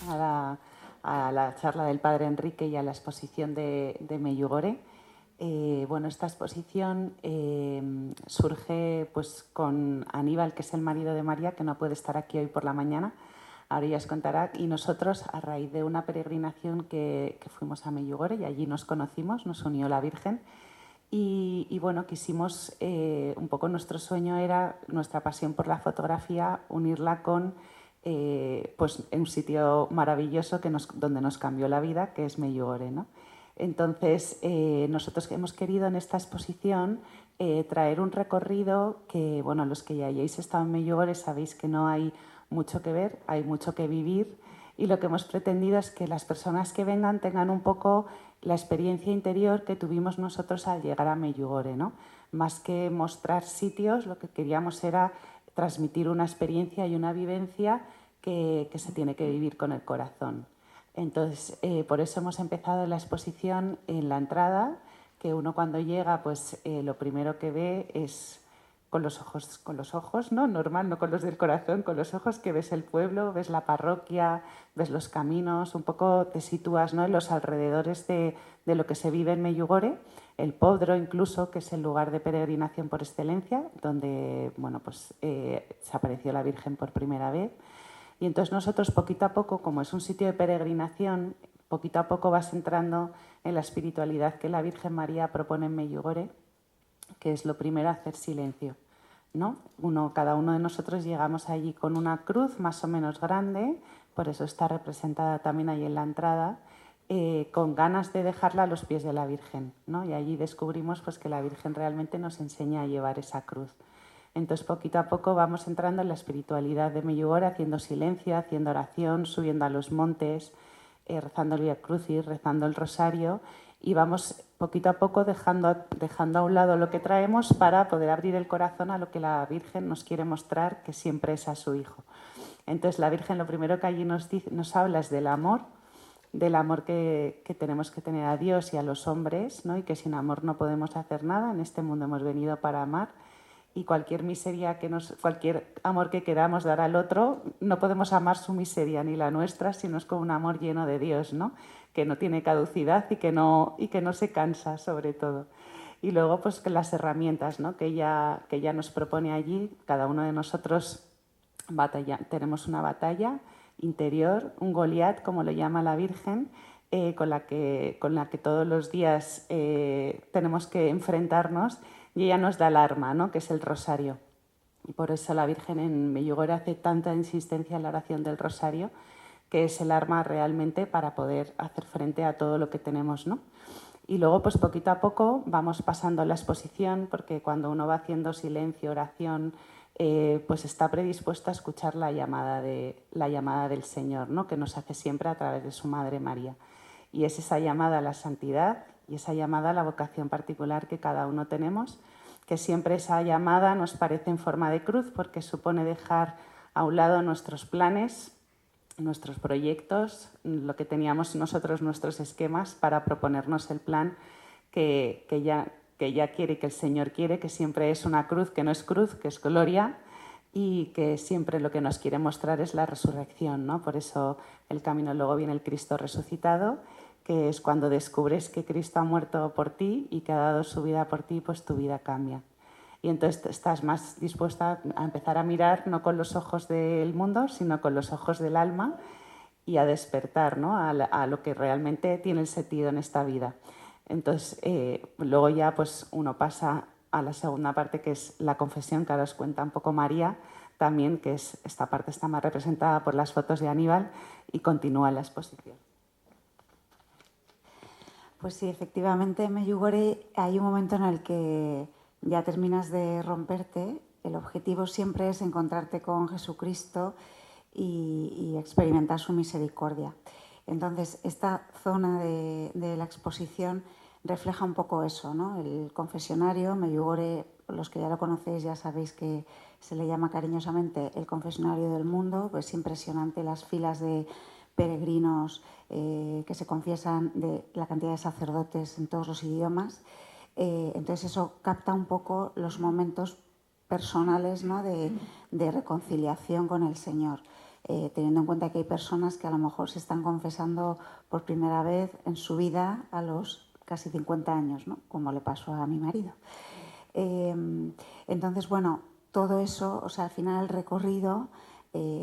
a la charla del padre Enrique y a la exposición de Medjugorje. Bueno, esta exposición surge pues, con Aníbal, que es el marido de María, que no puede estar aquí hoy por la mañana. Ahora ya os contará. Y nosotros, a raíz de una peregrinación que fuimos a Medjugorje, y allí nos conocimos, nos unió la Virgen. Y bueno, quisimos, un poco nuestro sueño era, nuestra pasión por la fotografía, unirla con pues un sitio maravilloso donde nos cambió la vida, que es Medjugorje, ¿no? Entonces, nosotros hemos querido en esta exposición traer un recorrido que, bueno, los que ya hayáis estado en Medjugorje sabéis que no hay mucho que ver, hay mucho que vivir, y lo que hemos pretendido es que las personas que vengan tengan un poco la experiencia interior que tuvimos nosotros al llegar a Medjugorje, ¿no? Más que mostrar sitios, lo que queríamos era transmitir una experiencia y una vivencia que se tiene que vivir con el corazón. Entonces, por eso hemos empezado la exposición en la entrada, que uno cuando llega, pues lo primero que ve es con los ojos, ¿no? Normal, no con los del corazón, con los ojos que ves el pueblo, ves la parroquia, ves los caminos, un poco te sitúas, ¿no?, en los alrededores de lo que se vive en Medjugorje, el Podro incluso, que es el lugar de peregrinación por excelencia, donde, bueno, pues, se apareció la Virgen por primera vez. Y entonces nosotros poquito a poco, como es un sitio de peregrinación, poquito a poco vas entrando en la espiritualidad que la Virgen María propone en Medjugorje, que es lo primero, hacer silencio, ¿no? Cada uno de nosotros llegamos allí con una cruz más o menos grande, por eso está representada también ahí en la entrada, con ganas de dejarla a los pies de la Virgen, ¿no? Y allí descubrimos pues, que la Virgen realmente nos enseña a llevar esa cruz. Entonces, poquito a poco vamos entrando en la espiritualidad de Medjugorje, haciendo silencio, haciendo oración, subiendo a los montes, rezando el Vía Crucis, rezando el Rosario, y vamos poquito a poco dejando a un lado lo que traemos para poder abrir el corazón a lo que la Virgen nos quiere mostrar, que siempre es a su Hijo. Entonces, la Virgen lo primero que allí nos habla es del amor que tenemos que tener a Dios y a los hombres, ¿no? Y que sin amor no podemos hacer nada. En este mundo hemos venido para amar, y cualquier cualquier amor que queramos dar al otro, no podemos amar su miseria ni la nuestra, sino es con un amor lleno de Dios, ¿no? Que no tiene caducidad y que no se cansa, sobre todo. Y luego, pues, que las herramientas, ¿no?, que ella nos propone allí. Cada uno de nosotros tenemos una batalla interior, un Goliat, como lo llama la Virgen, con la que todos los días tenemos que enfrentarnos, y ella nos da el arma, ¿no?, que es el rosario. Y por eso la Virgen en Medjugorje hace tanta insistencia en la oración del rosario, que es el arma realmente para poder hacer frente a todo lo que tenemos, ¿no? Y luego, pues poquito a poco vamos pasando la exposición, porque cuando uno va haciendo silencio, oración, pues está predispuesto a escuchar la llamada del Señor, ¿no?, que nos hace siempre a través de su Madre María. Y es esa llamada a la santidad y esa llamada a la vocación particular que cada uno tenemos, que siempre esa llamada nos parece en forma de cruz, porque supone dejar a un lado nuestros planes, nuestros proyectos, lo que teníamos nosotros, nuestros esquemas, para proponernos el plan que ella quiere y que el Señor quiere, que siempre es una cruz, que no es cruz, que es gloria, y que siempre lo que nos quiere mostrar es la resurrección, ¿no? Por eso el camino, luego viene el Cristo resucitado, que es cuando descubres que Cristo ha muerto por ti y que ha dado su vida por ti, pues tu vida cambia. Y entonces estás más dispuesta a empezar a mirar no con los ojos del mundo, sino con los ojos del alma, y a despertar, ¿no?, a lo que realmente tiene el sentido en esta vida. Entonces, luego ya pues uno pasa a la segunda parte, que es la confesión, que ahora os cuenta un poco María también, que esta parte está más representada por las fotos de Aníbal, y continúa la exposición. Pues sí, efectivamente, en Medjugorje hay un momento en el que ya terminas de romperte. El objetivo siempre es encontrarte con Jesucristo y experimentar su misericordia. Entonces, esta zona de la exposición refleja un poco eso, ¿no? El confesionario. Medjugorje, los que ya lo conocéis ya sabéis que se le llama cariñosamente el confesionario del mundo. Pues es impresionante las filas de peregrinos que se confiesan, de la cantidad de sacerdotes en todos los idiomas. Entonces eso capta un poco los momentos personales, ¿no?, de reconciliación con el Señor. teniendo en cuenta que hay personas que a lo mejor se están confesando por primera vez en su vida a los casi 50 años, ¿no? Como le pasó a mi marido. Entonces, bueno, todo eso, o sea, al final el recorrido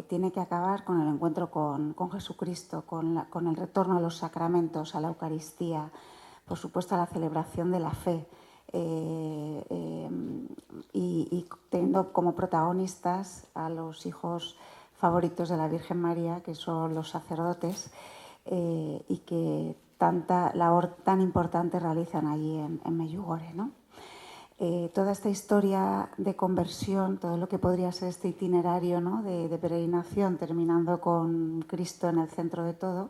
tiene que acabar con el encuentro con Jesucristo, con el retorno a los sacramentos, a la Eucaristía, por supuesto a la celebración de la fe, y teniendo como protagonistas a los hijos favoritos de la Virgen María, que son los sacerdotes, y que tanta labor tan importante realizan allí en Medjugorje, ¿no? Toda esta historia de conversión, todo lo que podría ser este itinerario, ¿no?, de peregrinación, terminando con Cristo en el centro de todo,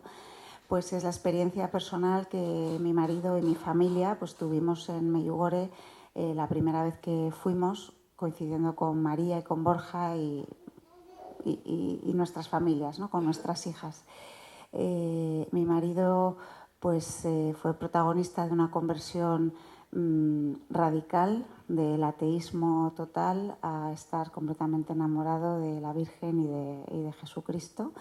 pues es la experiencia personal que mi marido y mi familia pues tuvimos en Medjugorje la primera vez que fuimos, coincidiendo con María y con Borja y nuestras familias, ¿no?, con nuestras hijas. Mi marido pues fue protagonista de una conversión radical, del ateísmo total a estar completamente enamorado de la Virgen y de Jesucristo.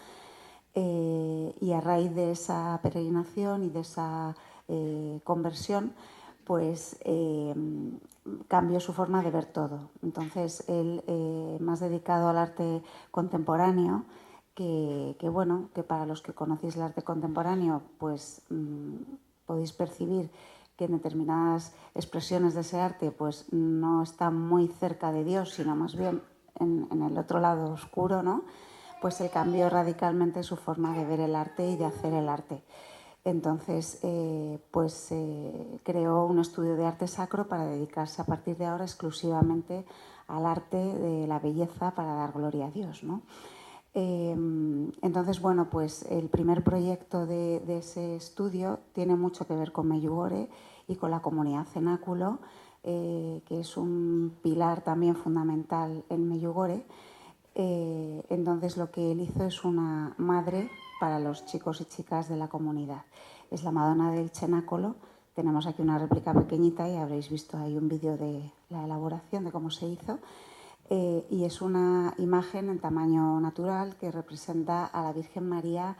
Y a raíz de esa peregrinación y de esa conversión, pues cambió su forma de ver todo. Entonces, él, más dedicado al arte contemporáneo, que bueno, que para los que conocéis el arte contemporáneo, pues podéis percibir que en determinadas expresiones de ese arte pues no está muy cerca de Dios, sino más bien en el otro lado oscuro, ¿no? Pues él cambió radicalmente su forma de ver el arte y de hacer el arte. Entonces, creó un estudio de arte sacro para dedicarse a partir de ahora exclusivamente al arte de la belleza para dar gloria a Dios, ¿no? Entonces, bueno, pues el primer proyecto de ese estudio tiene mucho que ver con Medjugorje y con la comunidad cenáculo, que es un pilar también fundamental en Medjugorje. Entonces lo que él hizo es una madre para los chicos y chicas de la comunidad. Es la Madonna del Cenáculo. Tenemos aquí una réplica pequeñita y habréis visto ahí un vídeo de la elaboración, de cómo se hizo. Y es una imagen en tamaño natural que representa a la Virgen María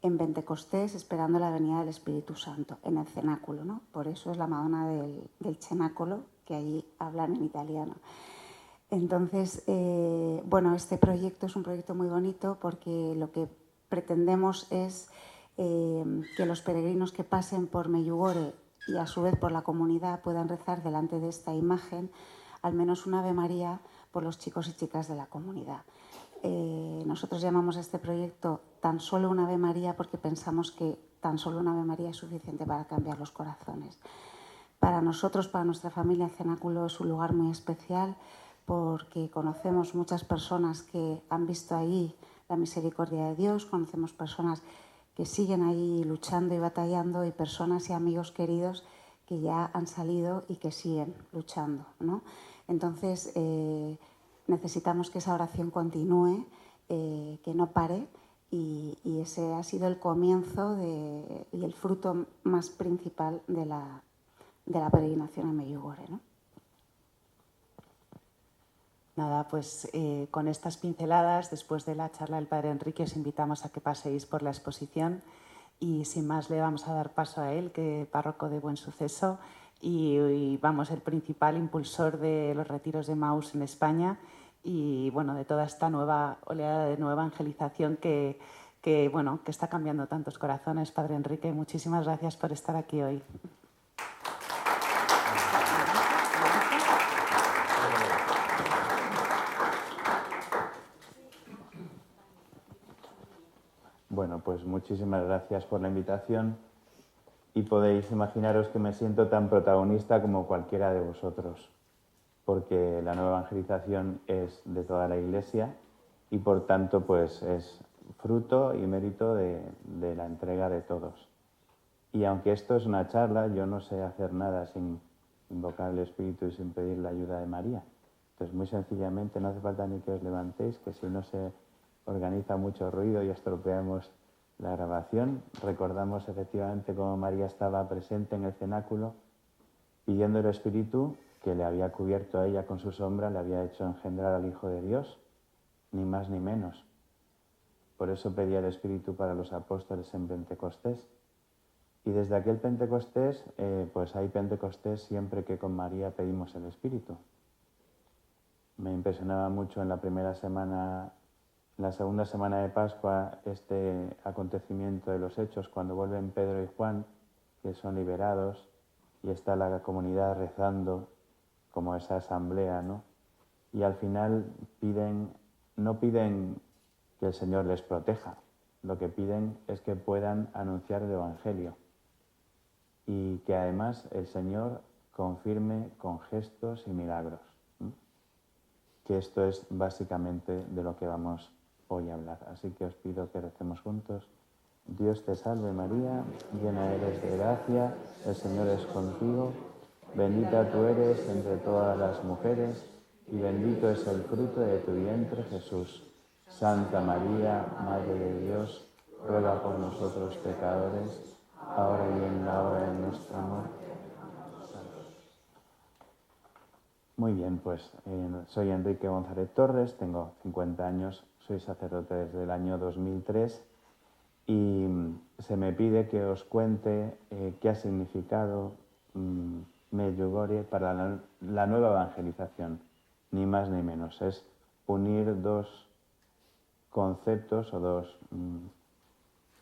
en Pentecostés esperando la venida del Espíritu Santo, en el cenáculo, ¿no? Por eso es la Madonna del Cenáculo, que allí hablan en italiano. Entonces, bueno, este proyecto es un proyecto muy bonito porque lo que pretendemos es que los peregrinos que pasen por Medjugorje y a su vez por la comunidad puedan rezar delante de esta imagen al menos una Ave María por los chicos y chicas de la comunidad. Nosotros llamamos a este proyecto Tan solo una Ave María porque pensamos que tan solo una Ave María es suficiente para cambiar los corazones. Para nosotros, para nuestra familia, el cenáculo es un lugar muy especial porque conocemos muchas personas que han visto ahí la misericordia de Dios, conocemos personas que siguen ahí luchando y batallando y personas y amigos queridos que ya han salido y que siguen luchando, ¿no? Entonces, necesitamos que esa oración continúe, que no pare, y ese ha sido el comienzo y el fruto más principal de la peregrinación a Medjugorje, ¿no? Nada, pues con estas pinceladas, después de la charla del Padre Enrique, os invitamos a que paséis por la exposición y sin más le vamos a dar paso a él, que párroco de Buen Suceso y vamos, el principal impulsor de los retiros de Maús en España y bueno, de toda esta nueva oleada de nueva evangelización que está cambiando tantos corazones. Padre Enrique, muchísimas gracias por estar aquí hoy. Bueno, pues muchísimas gracias por la invitación y podéis imaginaros que me siento tan protagonista como cualquiera de vosotros, porque la nueva evangelización es de toda la Iglesia y por tanto pues es fruto y mérito de la entrega de todos. Y aunque esto es una charla, yo no sé hacer nada sin invocar el Espíritu y sin pedir la ayuda de María. Entonces muy sencillamente no hace falta ni que os levantéis, que si no se organiza mucho ruido y estropeamos la grabación. Recordamos efectivamente cómo María estaba presente en el cenáculo pidiendo el Espíritu que le había cubierto a ella con su sombra, le había hecho engendrar al Hijo de Dios, ni más ni menos. Por eso pedía el Espíritu para los apóstoles en Pentecostés. Y desde aquel Pentecostés, pues hay Pentecostés siempre que con María pedimos el Espíritu. Me impresionaba mucho en la segunda semana de Pascua, este acontecimiento de los Hechos, cuando vuelven Pedro y Juan, que son liberados, y está la comunidad rezando, como esa asamblea, ¿no? Y al final no piden que el Señor les proteja, lo que piden es que puedan anunciar el Evangelio y que además el Señor confirme con gestos y milagros. Que esto es básicamente de lo que vamos hoy a hablar. Así que os pido que recemos juntos. Dios te salve María, llena eres de gracia, el Señor es contigo, bendita tú eres entre todas las mujeres y bendito es el fruto de tu vientre Jesús. Santa María, Madre de Dios, ruega por nosotros pecadores, ahora y en la hora de nuestra muerte. Muy bien, pues soy Enrique González Torres, tengo 50 años, soy sacerdote desde el año 2003 y se me pide que os cuente qué ha significado Medjugorje para la nueva evangelización, ni más ni menos. Es unir dos conceptos o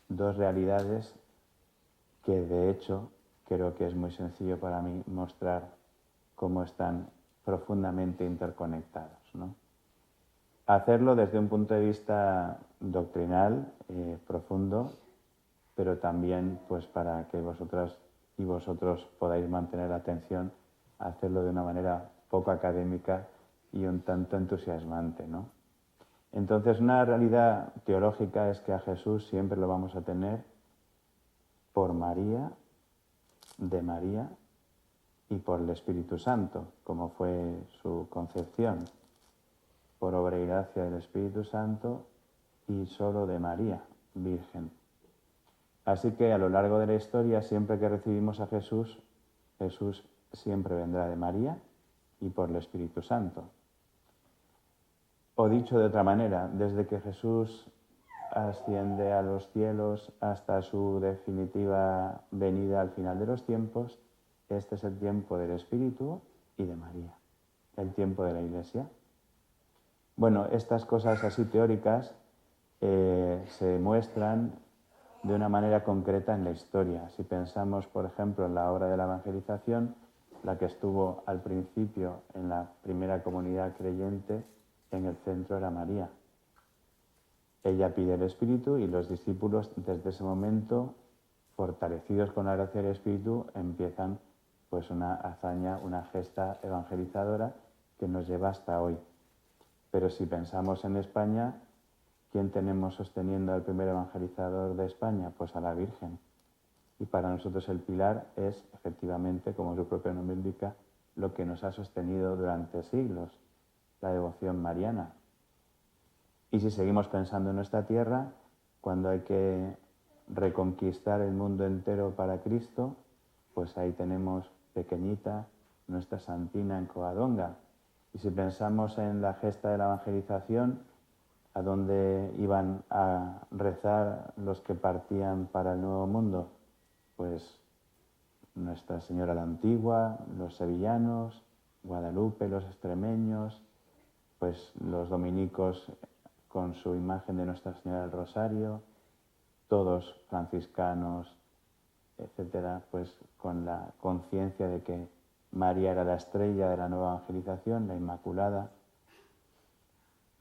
dos realidades que de hecho creo que es muy sencillo para mí mostrar cómo están profundamente interconectados, ¿no? Hacerlo desde un punto de vista doctrinal, profundo, pero también pues para que vosotras y vosotros podáis mantener la atención, hacerlo de una manera poco académica y un tanto entusiasmante, ¿no? Entonces, una realidad teológica es que a Jesús siempre lo vamos a tener por María, de María y por el Espíritu Santo, como fue su concepción, por obra y gracia del Espíritu Santo y solo de María, Virgen. Así que a lo largo de la historia, siempre que recibimos a Jesús, Jesús siempre vendrá de María y por el Espíritu Santo. O dicho de otra manera, desde que Jesús asciende a los cielos hasta su definitiva venida al final de los tiempos, este es el tiempo del Espíritu y de María, el tiempo de la Iglesia. Bueno, estas cosas así teóricas se muestran de una manera concreta en la historia. Si pensamos, por ejemplo, en la obra de la evangelización, la que estuvo al principio en la primera comunidad creyente, en el centro era María. Ella pide el Espíritu y los discípulos desde ese momento, fortalecidos con la gracia del Espíritu, empiezan pues una hazaña, una gesta evangelizadora que nos lleva hasta hoy. Pero si pensamos en España, ¿quién tenemos sosteniendo al primer evangelizador de España? Pues a la Virgen. Y para nosotros el pilar es, efectivamente, como su propio nombre indica, lo que nos ha sostenido durante siglos, la devoción mariana. Y si seguimos pensando en nuestra tierra, cuando hay que reconquistar el mundo entero para Cristo, pues ahí tenemos pequeñita nuestra Santina en Covadonga. Y si pensamos en la gesta de la evangelización, a dónde iban a rezar los que partían para el Nuevo Mundo, pues Nuestra Señora la Antigua, los sevillanos, Guadalupe, los extremeños, pues los dominicos con su imagen de Nuestra Señora del Rosario, todos franciscanos, etcétera, pues con la conciencia de que María era la estrella de la nueva evangelización, la Inmaculada.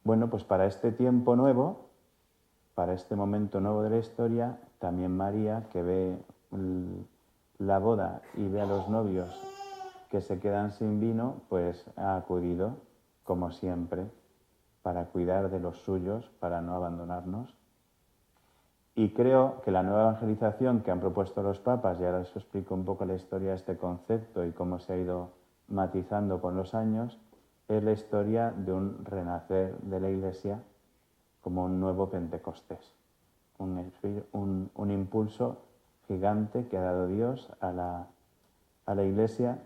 Bueno, pues para este tiempo nuevo, para este momento nuevo de la historia, también María, que ve la boda y ve a los novios que se quedan sin vino, pues ha acudido, como siempre, para cuidar de los suyos, para no abandonarnos. Y creo que la nueva evangelización que han propuesto los papas, y ahora os explico un poco la historia de este concepto y cómo se ha ido matizando con los años, es la historia de un renacer de la Iglesia como un nuevo Pentecostés, un impulso gigante que ha dado Dios a la Iglesia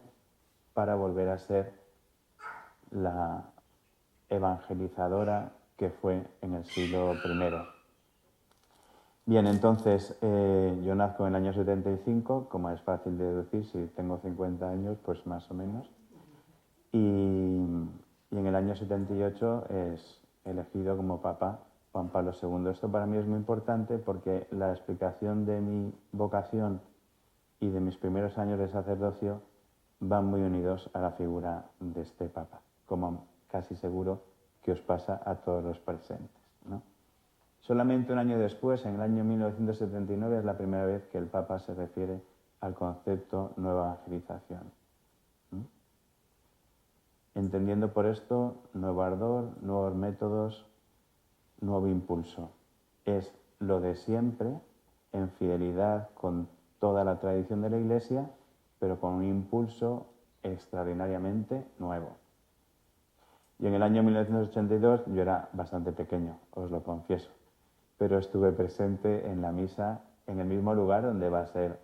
para volver a ser la evangelizadora que fue en el siglo I. Bien, entonces yo nazco en el año 75, como es fácil de deducir, si tengo 50 años, pues más o menos. Y en el año 78 es elegido como Papa Juan Pablo II. Esto para mí es muy importante porque la explicación de mi vocación y de mis primeros años de sacerdocio van muy unidos a la figura de este Papa, como casi seguro que os pasa a todos los presentes, ¿no? Solamente un año después, en el año 1979, es la primera vez que el Papa se refiere al concepto nueva evangelización. Entendiendo por esto nuevo ardor, nuevos métodos, nuevo impulso. Es lo de siempre, en fidelidad con toda la tradición de la Iglesia, pero con un impulso extraordinariamente nuevo. Y en el año 1982 yo era bastante pequeño, os lo confieso, pero estuve presente en la misa en el mismo lugar donde va a ser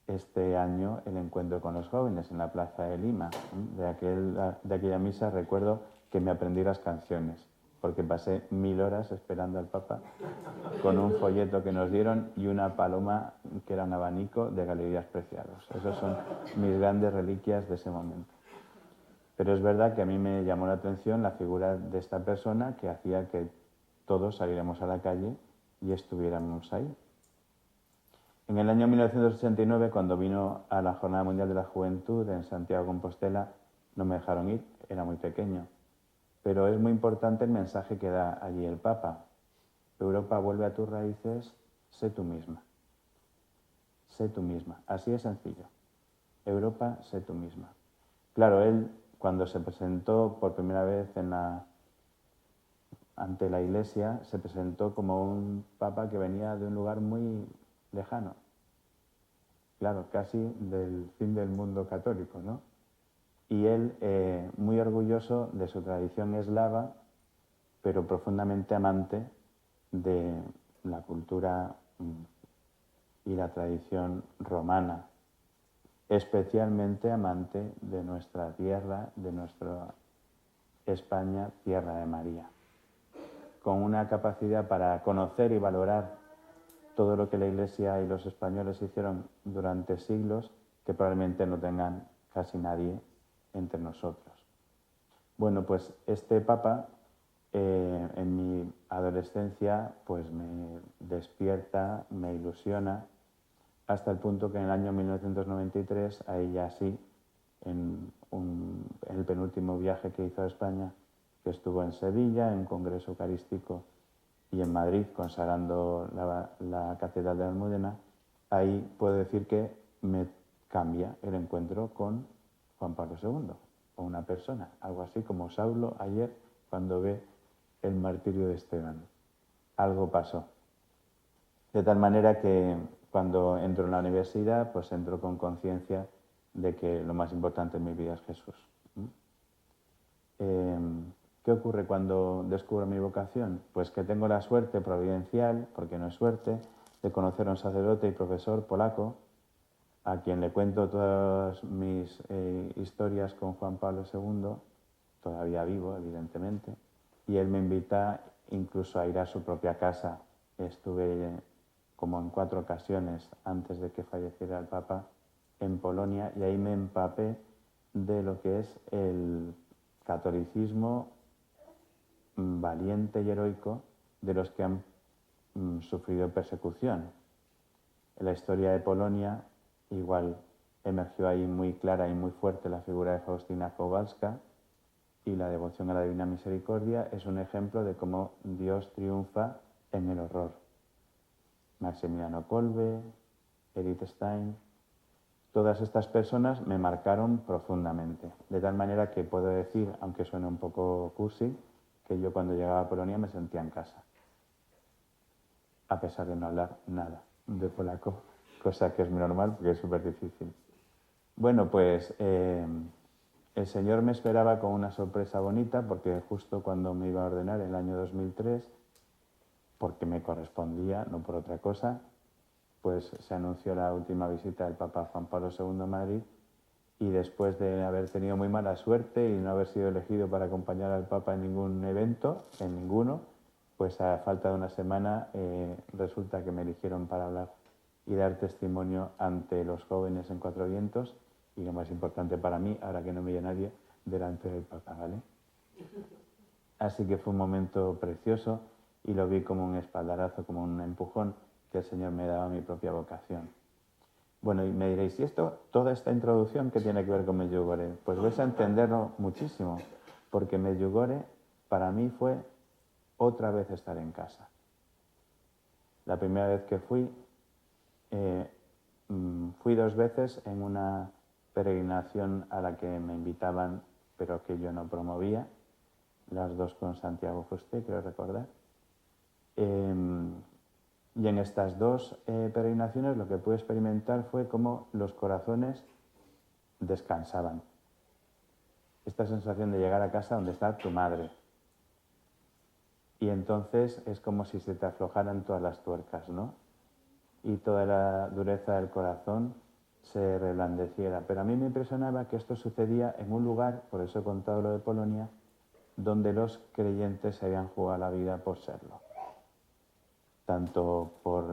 este año el encuentro con los jóvenes, en la Plaza de Lima. De aquella misa recuerdo que me aprendí las canciones, porque pasé 1000 horas esperando al Papa con un folleto que nos dieron y una paloma que era un abanico de galerías preciados. Esas son mis grandes reliquias de ese momento. Pero es verdad que a mí me llamó la atención la figura de esta persona que hacía que todos saliéramos a la calle y estuviéramos ahí. En el año 1989, cuando vino a la Jornada Mundial de la Juventud en Santiago de Compostela, no me dejaron ir, era muy pequeño. Pero es muy importante el mensaje que da allí el Papa. Europa, vuelve a tus raíces, sé tú misma. Sé tú misma. Así de sencillo. Europa, sé tú misma. Claro, él, cuando se presentó por primera vez ante la Iglesia, se presentó como un Papa que venía de un lugar muy lejano. Claro, casi del fin del mundo católico, ¿no? Y él, muy orgulloso de su tradición eslava, pero profundamente amante de la cultura y la tradición romana, especialmente amante de nuestra tierra, de nuestra España, tierra de María, con una capacidad para conocer y valorar todo lo que la Iglesia y los españoles hicieron durante siglos que probablemente no tengan casi nadie entre nosotros. Bueno, pues este Papa en mi adolescencia pues me despierta, me ilusiona, hasta el punto que en el año 1993, ahí ya sí, en el penúltimo viaje que hizo a España, que estuvo en Sevilla, en un congreso eucarístico, y en Madrid, consagrando la Catedral de Almudena, ahí puedo decir que me cambia el encuentro con Juan Pablo II, o una persona, algo así como Saulo ayer cuando ve el martirio de Esteban. Algo pasó. De tal manera que cuando entro en la universidad, pues entro con conciencia de que lo más importante en mi vida es Jesús. ¿Qué ocurre cuando descubro mi vocación? Pues que tengo la suerte providencial, porque no es suerte, de conocer a un sacerdote y profesor polaco, a quien le cuento todas mis historias con Juan Pablo II, todavía vivo, evidentemente, y él me invita incluso a ir a su propia casa. Estuve como en 4 ocasiones antes de que falleciera el Papa en Polonia y ahí me empapé de lo que es el catolicismo valiente y heroico de los que han sufrido persecución. En la historia de Polonia igual emergió ahí muy clara y muy fuerte la figura de Faustina Kowalska, y la devoción a la Divina Misericordia es un ejemplo de cómo Dios triunfa en el horror. Maximiliano Kolbe, Edith Stein, todas estas personas me marcaron profundamente, de tal manera que puedo decir, aunque suene un poco cursi, que yo cuando llegaba a Polonia me sentía en casa, a pesar de no hablar nada de polaco, cosa que es muy normal porque es súper difícil. Bueno, pues el Señor me esperaba con una sorpresa bonita, porque justo cuando me iba a ordenar en el año 2003, porque me correspondía, no por otra cosa, pues se anunció la última visita del Papa Juan Pablo II a Madrid, y después de haber tenido muy mala suerte y no haber sido elegido para acompañar al Papa en ningún evento, en ninguno, pues a falta de una semana resulta que me eligieron para hablar y dar testimonio ante los jóvenes en Cuatro Vientos y lo más importante para mí, ahora que no me oye nadie, delante del Papa, ¿vale? Así que fue un momento precioso y lo vi como un espaldarazo, como un empujón que el Señor me daba a mi propia vocación. Bueno, y me diréis, ¿y esto, toda esta introducción, qué tiene que ver con Medjugorje? Pues vais a entenderlo muchísimo, porque Medjugorje para mí fue otra vez estar en casa. La primera vez que fui 2 veces en una peregrinación a la que me invitaban, pero que yo no promovía, las 2 con Santiago Fuste, creo recordar. Y en estas 2 peregrinaciones lo que pude experimentar fue cómo los corazones descansaban. Esta sensación de llegar a casa donde está tu madre. Y entonces es como si se te aflojaran todas las tuercas, ¿no? Y toda la dureza del corazón se reblandeciera. Pero a mí me impresionaba que esto sucedía en un lugar, por eso he contado lo de Polonia, donde los creyentes se habían jugado la vida por serlo. Tanto por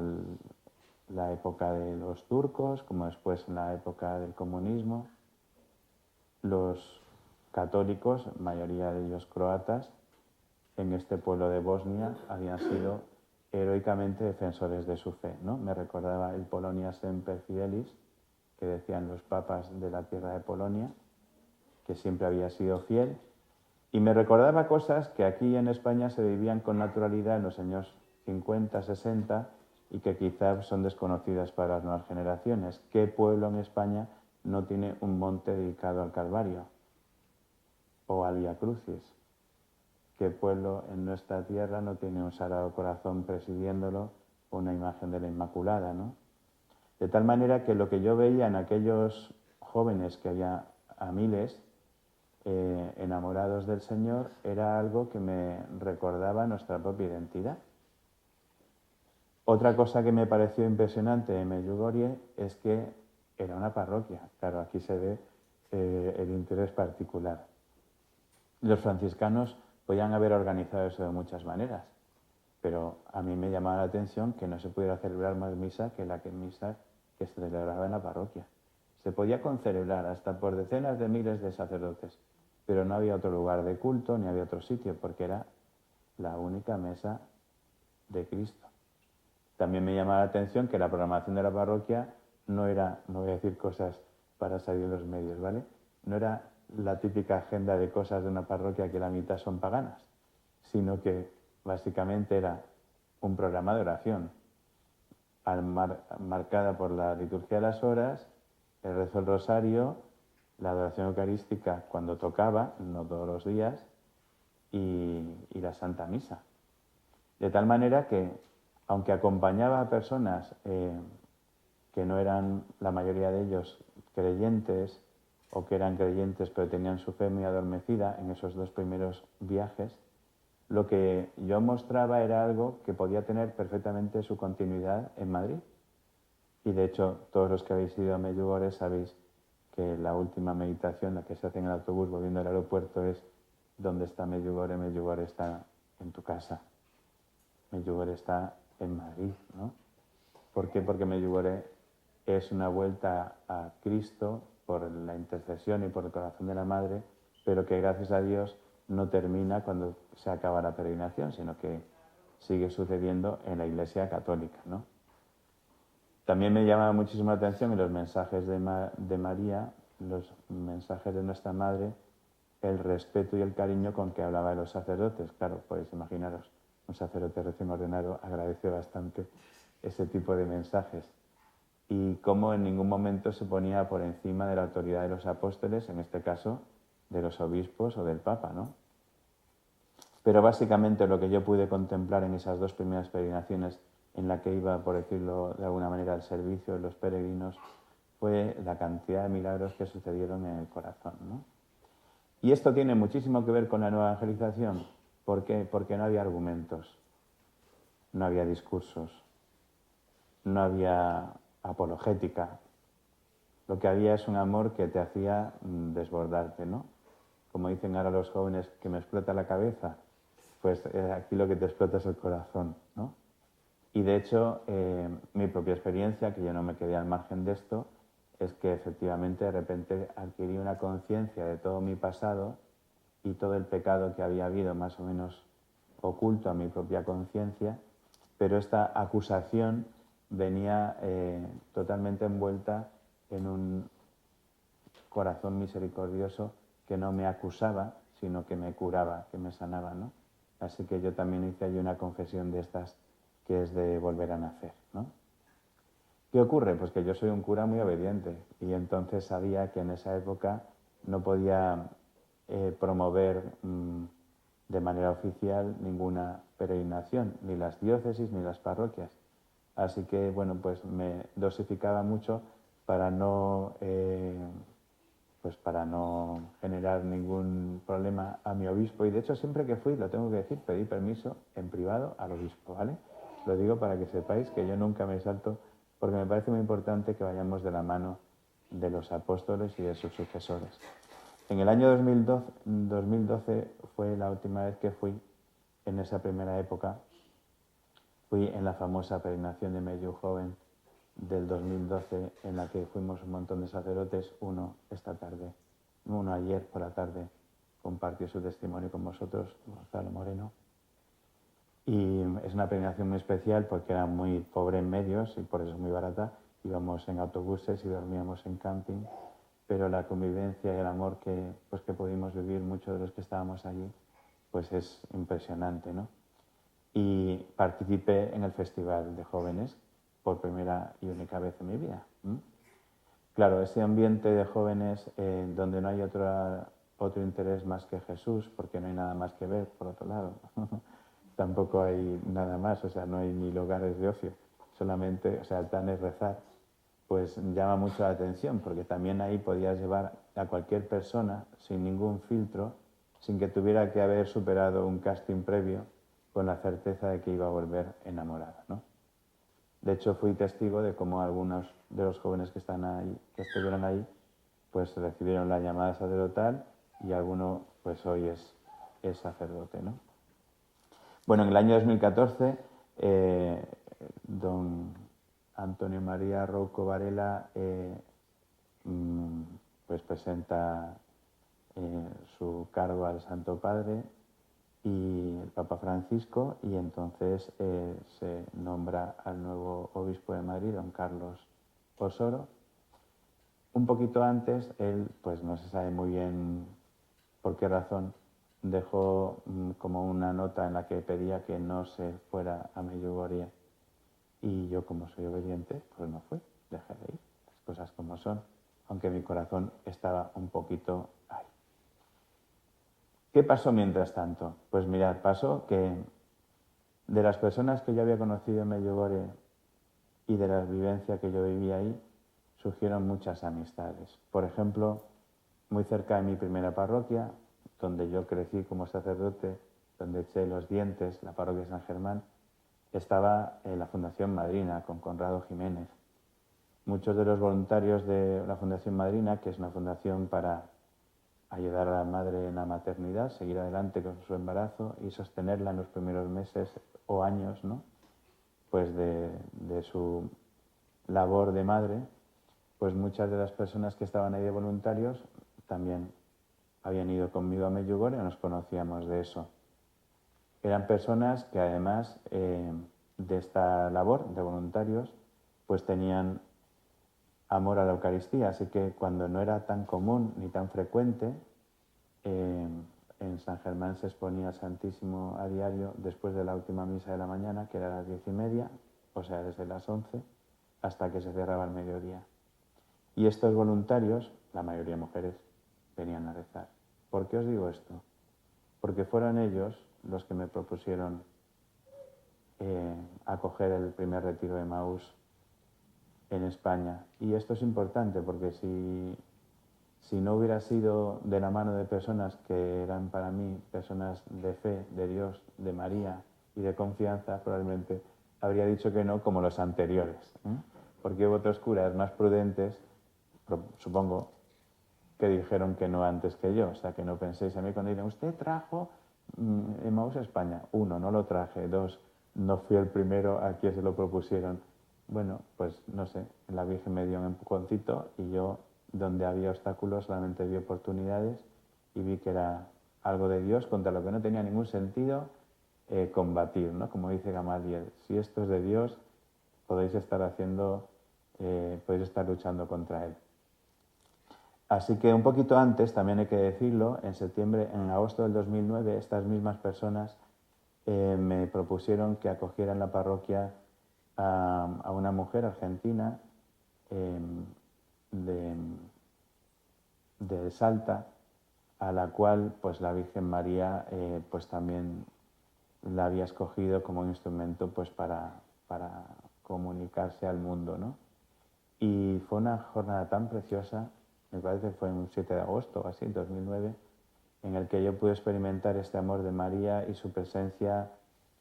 la época de los turcos, como después en la época del comunismo. Los católicos, mayoría de ellos croatas, en este pueblo de Bosnia habían sido heroicamente defensores de su fe, ¿no? Me recordaba el Polonia Semper Fidelis, que decían los papas de la tierra de Polonia, que siempre había sido fiel, y me recordaba cosas que aquí en España se vivían con naturalidad en los años 50, 60, y que quizás son desconocidas para las nuevas generaciones. ¿Qué pueblo en España no tiene un monte dedicado al Calvario o al Vía Crucis? ¿Qué pueblo en nuestra tierra no tiene un Sagrado Corazón presidiéndolo o una imagen de la Inmaculada, ¿no? De tal manera que lo que yo veía en aquellos jóvenes, que había a miles, enamorados del Señor, era algo que me recordaba nuestra propia identidad. Otra cosa que me pareció impresionante en Medjugorje es que era una parroquia. Claro, aquí se ve el interés particular. Los franciscanos podían haber organizado eso de muchas maneras, pero a mí me llamaba la atención que no se pudiera celebrar más misa que la misa que se celebraba en la parroquia. Se podía concelebrar hasta por decenas de miles de sacerdotes, pero no había otro lugar de culto ni había otro sitio, porque era la única mesa de Cristo. También me llamaba la atención que la programación de la parroquia no era, no voy a decir cosas para salir en los medios, ¿vale? No era la típica agenda de cosas de una parroquia que la mitad son paganas, sino que básicamente era un programa de oración marcada por la liturgia de las horas, el rezo del rosario, la adoración eucarística cuando tocaba, no todos los días, y la Santa Misa. De tal manera que, aunque acompañaba a personas que no eran la mayoría de ellos creyentes, o que eran creyentes pero tenían su fe muy adormecida en esos 2 primeros viajes, lo que yo mostraba era algo que podía tener perfectamente su continuidad en Madrid. Y de hecho, todos los que habéis ido a Medjugorje sabéis que la última meditación, la que se hace en el autobús volviendo al aeropuerto, es ¿dónde está Medjugorje? Medjugorje está en tu casa. Medjugorje está en Madrid, ¿no? ¿Por qué? Porque Medjugorje es una vuelta a Cristo por la intercesión y por el corazón de la Madre, pero que gracias a Dios no termina cuando se acaba la peregrinación, sino que sigue sucediendo en la Iglesia Católica, ¿no? También me llama muchísimo la atención en los mensajes de María, los mensajes de nuestra Madre, el respeto y el cariño con que hablaba de los sacerdotes. Claro, podéis imaginaros, un sacerdote recién ordenado agradece bastante ese tipo de mensajes. Y cómo en ningún momento se ponía por encima de la autoridad de los apóstoles, en este caso de los obispos o del Papa, ¿no? Pero básicamente lo que yo pude contemplar en esas 2 primeras peregrinaciones en la que iba, por decirlo de alguna manera, al servicio de los peregrinos, fue la cantidad de milagros que sucedieron en el corazón, ¿no? Y esto tiene muchísimo que ver con la nueva evangelización. ¿Por qué? Porque no había argumentos, no había discursos, no había apologética. Lo que había es un amor que te hacía desbordarte, ¿no? Como dicen ahora los jóvenes, que me explota la cabeza. pues aquí lo que te explota es el corazón, ¿no? Y de hecho, mi propia experiencia, que yo no me quedé al margen de esto, es que efectivamente de repente adquirí una conciencia de todo mi pasado y todo el pecado que había habido más o menos oculto a mi propia conciencia, pero esta acusación venía totalmente envuelta en un corazón misericordioso que no me acusaba, sino que me curaba, que me sanaba, ¿no? Así que yo también hice ahí una confesión de estas, que es de volver a nacer, ¿no? ¿Qué ocurre? Pues que yo soy un cura muy obediente y entonces sabía que en esa época no podía promover de manera oficial ninguna peregrinación, ni las diócesis ni las parroquias. Así que, bueno, pues me dosificaba mucho para no, pues para no generar ningún problema a mi obispo. Y de hecho, siempre que fui, lo tengo que decir, pedí permiso en privado al obispo, ¿vale? Lo digo para que sepáis que yo nunca me salto, porque me parece muy importante que vayamos de la mano de los apóstoles y de sus sucesores. En el año 2012 fue la última vez que fui, en esa primera época, fui en la famosa peregrinación de Medjugorje Joven del 2012, en la que fuimos un montón de sacerdotes, uno ayer por la tarde, compartió su testimonio con vosotros, Gonzalo Moreno. Y es una peregrinación muy especial porque era muy pobre en medios y por eso muy barata. Íbamos en autobuses y dormíamos en camping, pero la convivencia y el amor que pudimos vivir muchos de los que estábamos allí, pues es impresionante, ¿no? Y participé en el Festival de Jóvenes por primera y única vez en mi vida. Claro, ese ambiente de jóvenes donde no hay otro interés más que Jesús, porque no hay nada más que ver, por otro lado. Tampoco hay nada más, o sea, no hay ni lugares de ocio, solamente, o sea, el plan es rezar. Pues llama mucho la atención, porque también ahí podías llevar a cualquier persona sin ningún filtro, sin que tuviera que haber superado un casting previo, con la certeza de que iba a volver enamorada, ¿no? De hecho, fui testigo de cómo algunos de los jóvenes que estuvieron ahí, pues recibieron la llamada sacerdotal y alguno, pues hoy es sacerdote, ¿no? Bueno, en el año 2014, don Antonio María Rouco Varela pues presenta su cargo al Santo Padre y el Papa Francisco, y entonces se nombra al nuevo obispo de Madrid, don Carlos Osoro. Un poquito antes, él, pues no se sabe muy bien por qué razón, dejó como una nota en la que pedía que no se fuera a Medjugorje, y yo, como soy obediente, pues no fui, dejé de ir, las cosas como son, aunque mi corazón estaba un poquito ahí. ¿Qué pasó mientras tanto? Pues mirad, pasó que de las personas que yo había conocido en Medjugorje y de la vivencia que yo vivía ahí, surgieron muchas amistades. Por ejemplo, muy cerca de mi primera parroquia, donde yo crecí como sacerdote, donde eché los dientes, la parroquia de San Germán, estaba la Fundación Madrina, con Conrado Jiménez. Muchos de los voluntarios de la Fundación Madrina, que es una fundación para ayudar a la madre en la maternidad, seguir adelante con su embarazo y sostenerla en los primeros meses o años, ¿no? Pues de su labor de madre, pues muchas de las personas que estaban ahí de voluntarios también habían ido conmigo a Medjugorje, nos conocíamos de eso. Eran personas que además de esta labor de voluntarios, pues tenían amor a la Eucaristía, así que cuando no era tan común ni tan frecuente, en San Germán se exponía al Santísimo a diario después de la última misa de la mañana, que era a las 10:30, o sea, desde las 11 hasta que se cerraba el mediodía. Y estos voluntarios, la mayoría mujeres, venían a rezar. ¿Por qué os digo esto? Porque fueron ellos los que me propusieron acoger el primer retiro de Emaús en España. Y esto es importante porque si no hubiera sido de la mano de personas que eran para mí personas de fe, de Dios, de María y de confianza, probablemente habría dicho que no, como los anteriores, porque hubo otros curas más prudentes, supongo, que dijeron que no antes que yo. O sea, que no penséis a mí cuando dicen, usted trajo Emmaús España, 1, no lo traje, 2, no fui el primero a quien se lo propusieron. Bueno, pues no sé, la Virgen me dio un empujoncito y yo, donde había obstáculos, solamente vi oportunidades y vi que era algo de Dios contra lo que no tenía ningún sentido combatir, ¿no? Como dice Gamaliel, si esto es de Dios, podéis estar podéis estar luchando contra él. Así que un poquito antes, también hay que decirlo, en agosto del 2009, estas mismas personas me propusieron que acogiera en la parroquia a una mujer argentina de, de Salta, a la cual pues la Virgen María pues también la había escogido como un instrumento pues para comunicarse al mundo, ¿no? Y fue una jornada tan preciosa, me parece que fue un 7 de agosto, así, 2009, en el que yo pude experimentar este amor de María y su presencia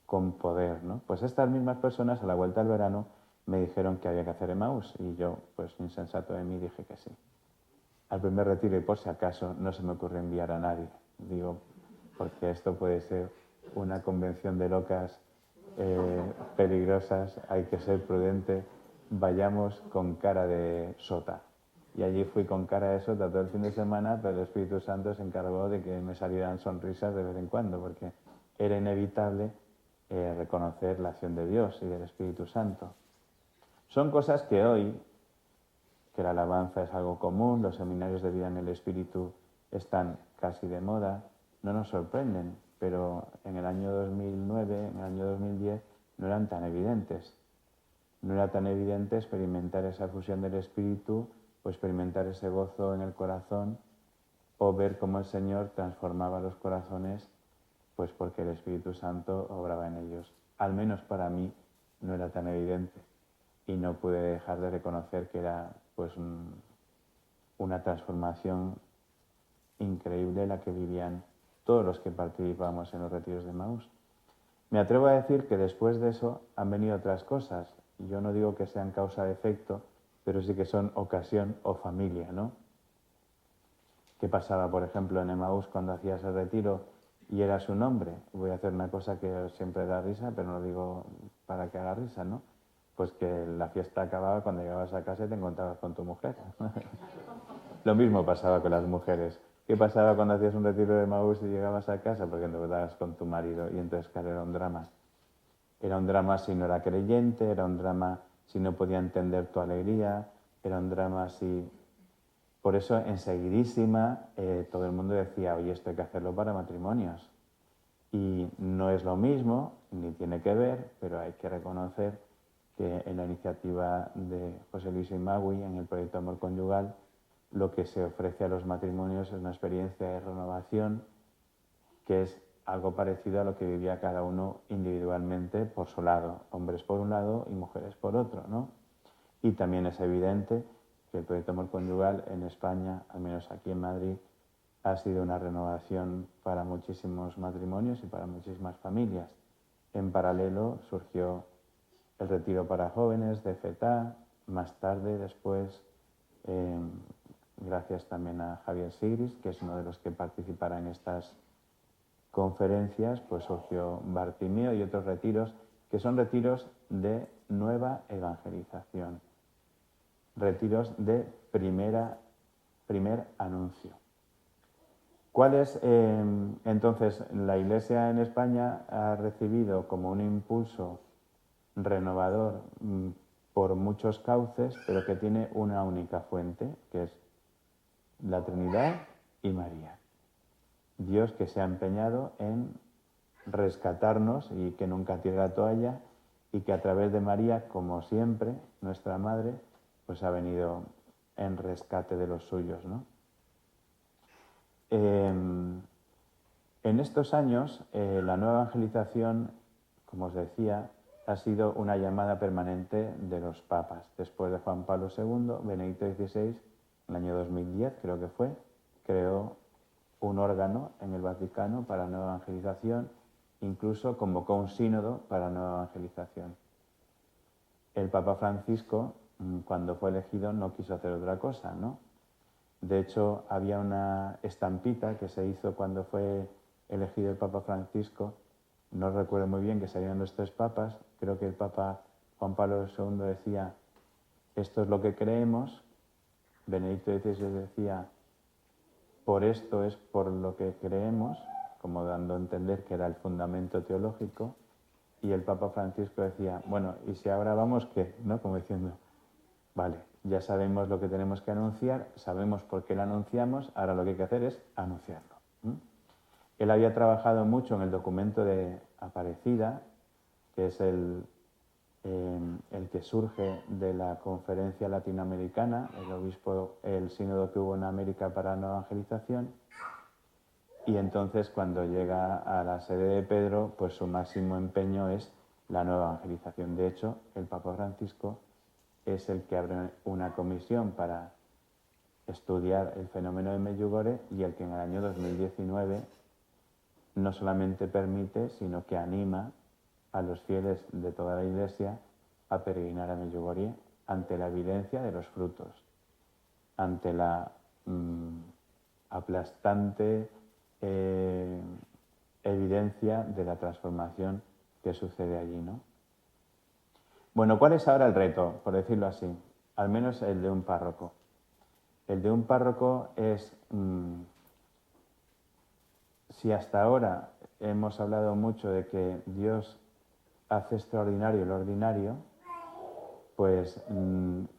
con poder, ¿no? Pues estas mismas personas, a la vuelta del verano, me dijeron que había que hacer Emmaús y yo, pues insensato de mí, dije que sí. Al primer retiro, y por si acaso, no se me ocurre enviar a nadie. Digo, porque esto puede ser una convención de locas peligrosas, hay que ser prudente, vayamos con cara de sota. Y allí fui con cara de sota todo el fin de semana, pero el Espíritu Santo se encargó de que me salieran sonrisas de vez en cuando, porque era inevitable reconocer la acción de Dios y del Espíritu Santo. Son cosas que hoy, que la alabanza es algo común, los seminarios de vida en el Espíritu están casi de moda, no nos sorprenden, pero en el año 2009, en el año 2010, no eran tan evidentes. No era tan evidente experimentar esa fusión del Espíritu o experimentar ese gozo en el corazón o ver cómo el Señor transformaba los corazones, pues porque el Espíritu Santo obraba en ellos. Al menos para mí no era tan evidente y no pude dejar de reconocer que era pues una transformación increíble la que vivían todos los que participamos en los retiros de Emmaús. Me atrevo a decir que después de eso han venido otras cosas. Yo no digo que sean causa-efecto, pero sí que son ocasión o familia, ¿no? ¿Qué pasaba, por ejemplo, en Emmaús cuando hacías el retiro y era su nombre? Voy a hacer una cosa que siempre da risa, pero no lo digo para que haga risa, ¿no? Pues que la fiesta acababa cuando llegabas a casa y te encontrabas con tu mujer. Lo mismo pasaba con las mujeres. ¿Qué pasaba cuando hacías un retiro de Emmaús y llegabas a casa? Porque te encontrabas con tu marido y entonces, claro, era un drama. Era un drama si no era creyente, era un drama si no podía entender tu alegría, era un drama si... Por eso, enseguidísima, todo el mundo decía, oye, esto hay que hacerlo para matrimonios. Y no es lo mismo, ni tiene que ver, pero hay que reconocer que en la iniciativa de José Luis Imagui, en el proyecto Amor Conyugal, lo que se ofrece a los matrimonios es una experiencia de renovación que es algo parecido a lo que vivía cada uno individualmente por su lado, hombres por un lado y mujeres por otro, ¿no? Y también es evidente que el proyecto Amor Conyugal en España, al menos aquí en Madrid, ha sido una renovación para muchísimos matrimonios y para muchísimas familias. En paralelo surgió el retiro para jóvenes de FETA, más tarde, después, gracias también a Javier Sigris, que es uno de los que participará en estas conferencias, pues surgió Bartimeo y otros retiros, que son retiros de nueva evangelización, retiros de primer anuncio. ¿Cuál es, entonces, la Iglesia en España ha recibido como un impulso renovador por muchos cauces, pero que tiene una única fuente, que es la Trinidad y María. Dios que se ha empeñado en rescatarnos y que nunca tire la toalla y que a través de María, como siempre, nuestra Madre, pues ha venido en rescate de los suyos, ¿no? En estos años, la nueva evangelización, como os decía, ha sido una llamada permanente de los papas. Después de Juan Pablo II, Benedicto XVI, en el año 2010 creo que fue, creó un órgano en el Vaticano para la nueva evangelización, incluso convocó un sínodo para la nueva evangelización. El Papa Francisco, cuando fue elegido, no quiso hacer otra cosa, ¿no? De hecho, había una estampita que se hizo cuando fue elegido el Papa Francisco, no recuerdo muy bien que salieron los 3 papas, creo que el Papa Juan Pablo II decía, esto es lo que creemos, Benedicto XVI decía, por esto es por lo que creemos, como dando a entender que era el fundamento teológico, y el Papa Francisco decía, bueno, ¿y si ahora vamos qué? ¿No? Como diciendo, vale, ya sabemos lo que tenemos que anunciar, sabemos por qué lo anunciamos, ahora lo que hay que hacer es anunciarlo. Él había trabajado mucho en el documento de Aparecida, que es el que surge de la conferencia latinoamericana, el sínodo que hubo en América para la evangelización, y entonces cuando llega a la sede de Pedro, pues su máximo empeño es la nueva evangelización. De hecho, el Papa Francisco es el que abre una comisión para estudiar el fenómeno de Medjugorje y el que en el año 2019 no solamente permite, sino que anima a los fieles de toda la Iglesia a peregrinar a Medjugorje ante la evidencia de los frutos, ante la aplastante evidencia de la transformación que sucede allí, ¿no? Bueno, ¿cuál es ahora el reto, por decirlo así? Al menos el de un párroco. El de un párroco es, si hasta ahora hemos hablado mucho de que Dios hace extraordinario lo ordinario, pues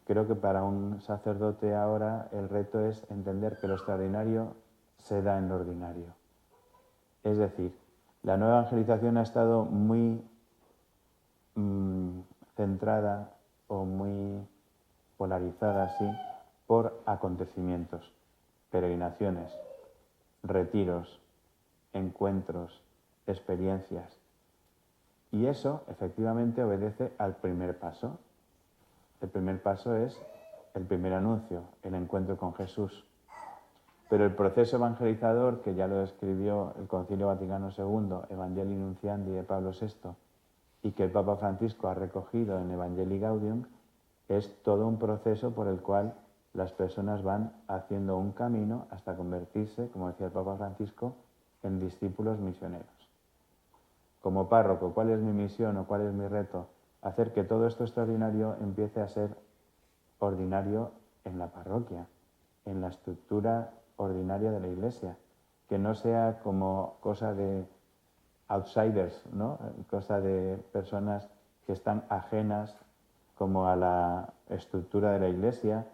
creo que para un sacerdote ahora el reto es entender que lo extraordinario se da en lo ordinario. Es decir, la nueva evangelización ha estado muy centrada o muy polarizada así por acontecimientos, peregrinaciones, retiros, encuentros, experiencias. Y eso efectivamente obedece al primer paso. El primer paso es el primer anuncio, el encuentro con Jesús. Pero el proceso evangelizador, que ya lo describió el Concilio Vaticano II, Evangelii Nuntiandi de Pablo VI, y que el Papa Francisco ha recogido en Evangelii Gaudium, es todo un proceso por el cual las personas van haciendo un camino hasta convertirse, como decía el Papa Francisco, en discípulos misioneros. Como párroco, ¿cuál es mi misión o cuál es mi reto? Hacer que todo esto extraordinario empiece a ser ordinario en la parroquia, en la estructura ordinaria de la Iglesia, que no sea como cosa de outsiders, ¿no? Cosa de personas que están ajenas como a la estructura de la Iglesia,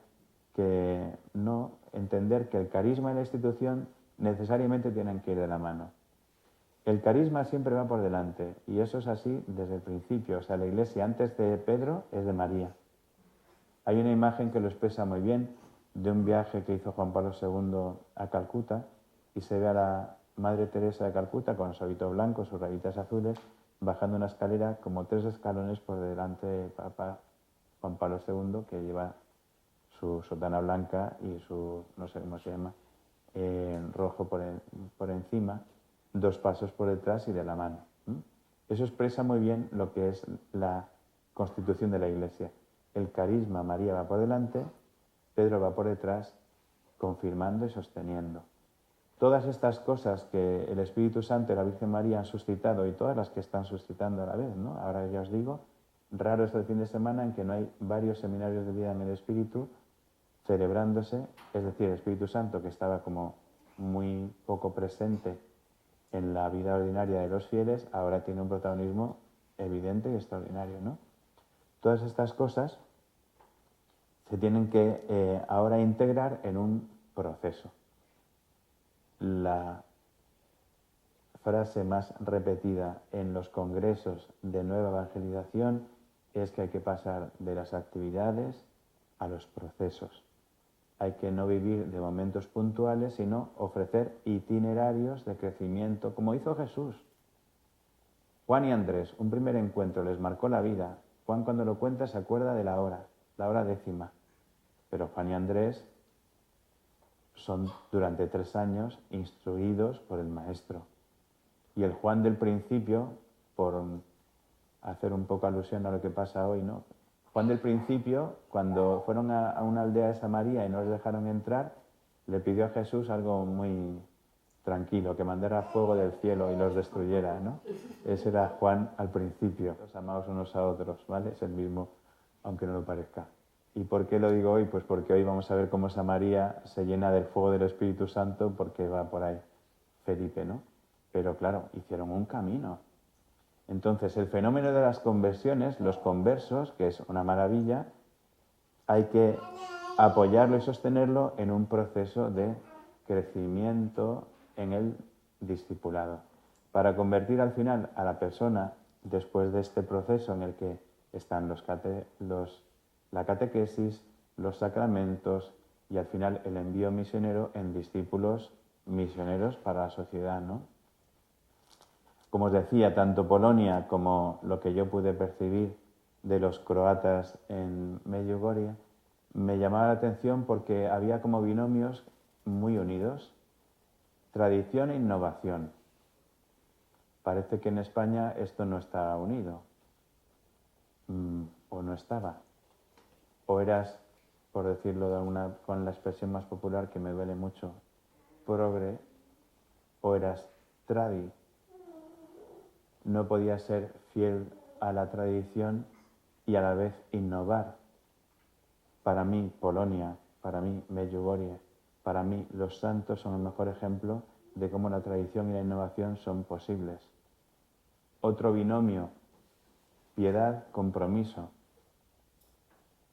que no entender que el carisma y la institución necesariamente tienen que ir de la mano. El carisma siempre va por delante y eso es así desde el principio. O sea, la Iglesia antes de Pedro es de María. Hay una imagen que lo expresa muy bien de un viaje que hizo Juan Pablo II a Calcuta y se ve a la Madre Teresa de Calcuta con su hábito blanco, sus rayitas azules, bajando una escalera como 3 escalones por delante de Papa Juan Pablo II, que lleva su sotana blanca y su, no sé cómo se llama, rojo por encima, 2 pasos por detrás y de la mano. Eso expresa muy bien lo que es la constitución de la Iglesia. El carisma, María va por delante, Pedro va por detrás, confirmando y sosteniendo. Todas estas cosas que el Espíritu Santo y la Virgen María han suscitado y todas las que están suscitando a la vez, ¿no? Ahora ya os digo, raro es el fin de semana en que no hay varios seminarios de vida en el Espíritu celebrándose, es decir, el Espíritu Santo, que estaba como muy poco presente en la vida ordinaria de los fieles, ahora tiene un protagonismo evidente y extraordinario, ¿no? Todas estas cosas se tienen que ahora integrar en un proceso. La frase más repetida en los congresos de nueva evangelización es que hay que pasar de las actividades a los procesos. Hay que no vivir de momentos puntuales, sino ofrecer itinerarios de crecimiento, como hizo Jesús. Juan y Andrés, un primer encuentro les marcó la vida. Juan, cuando lo cuenta, se acuerda de la hora 10ª. Pero Juan y Andrés son durante 3 años instruidos por el Maestro. Y el Juan del principio, por hacer un poco alusión a lo que pasa hoy, ¿no? Juan del principio, cuando fueron a una aldea de Samaria y no les dejaron entrar, le pidió a Jesús algo muy tranquilo, que mandara fuego del cielo y los destruyera, ¿no? Ese era Juan al principio. Los amaos unos a otros, ¿vale? Es el mismo, aunque no lo parezca. ¿Y por qué lo digo hoy? Pues porque hoy vamos a ver cómo esa María se llena del fuego del Espíritu Santo porque va por ahí Felipe, ¿no? Pero claro, hicieron un camino. Entonces, el fenómeno de las conversiones, los conversos, que es una maravilla, hay que apoyarlo y sostenerlo en un proceso de crecimiento en el discipulado. Para convertir al final a la persona, después de este proceso en el que están la catequesis, los sacramentos y al final el envío misionero en discípulos misioneros para la sociedad, ¿no? Como os decía, tanto Polonia como lo que yo pude percibir de los croatas en Medjugorje me llamaba la atención porque había como binomios muy unidos, tradición e innovación. Parece que en España esto no está unido, o no estaba. O eras, por decirlo con la expresión más popular que me duele mucho, progre, o eras tradi. No podías ser fiel a la tradición y a la vez innovar. Para mí, Polonia, para mí, Medjugorje, para mí, los santos son el mejor ejemplo de cómo la tradición y la innovación son posibles. Otro binomio, piedad, compromiso.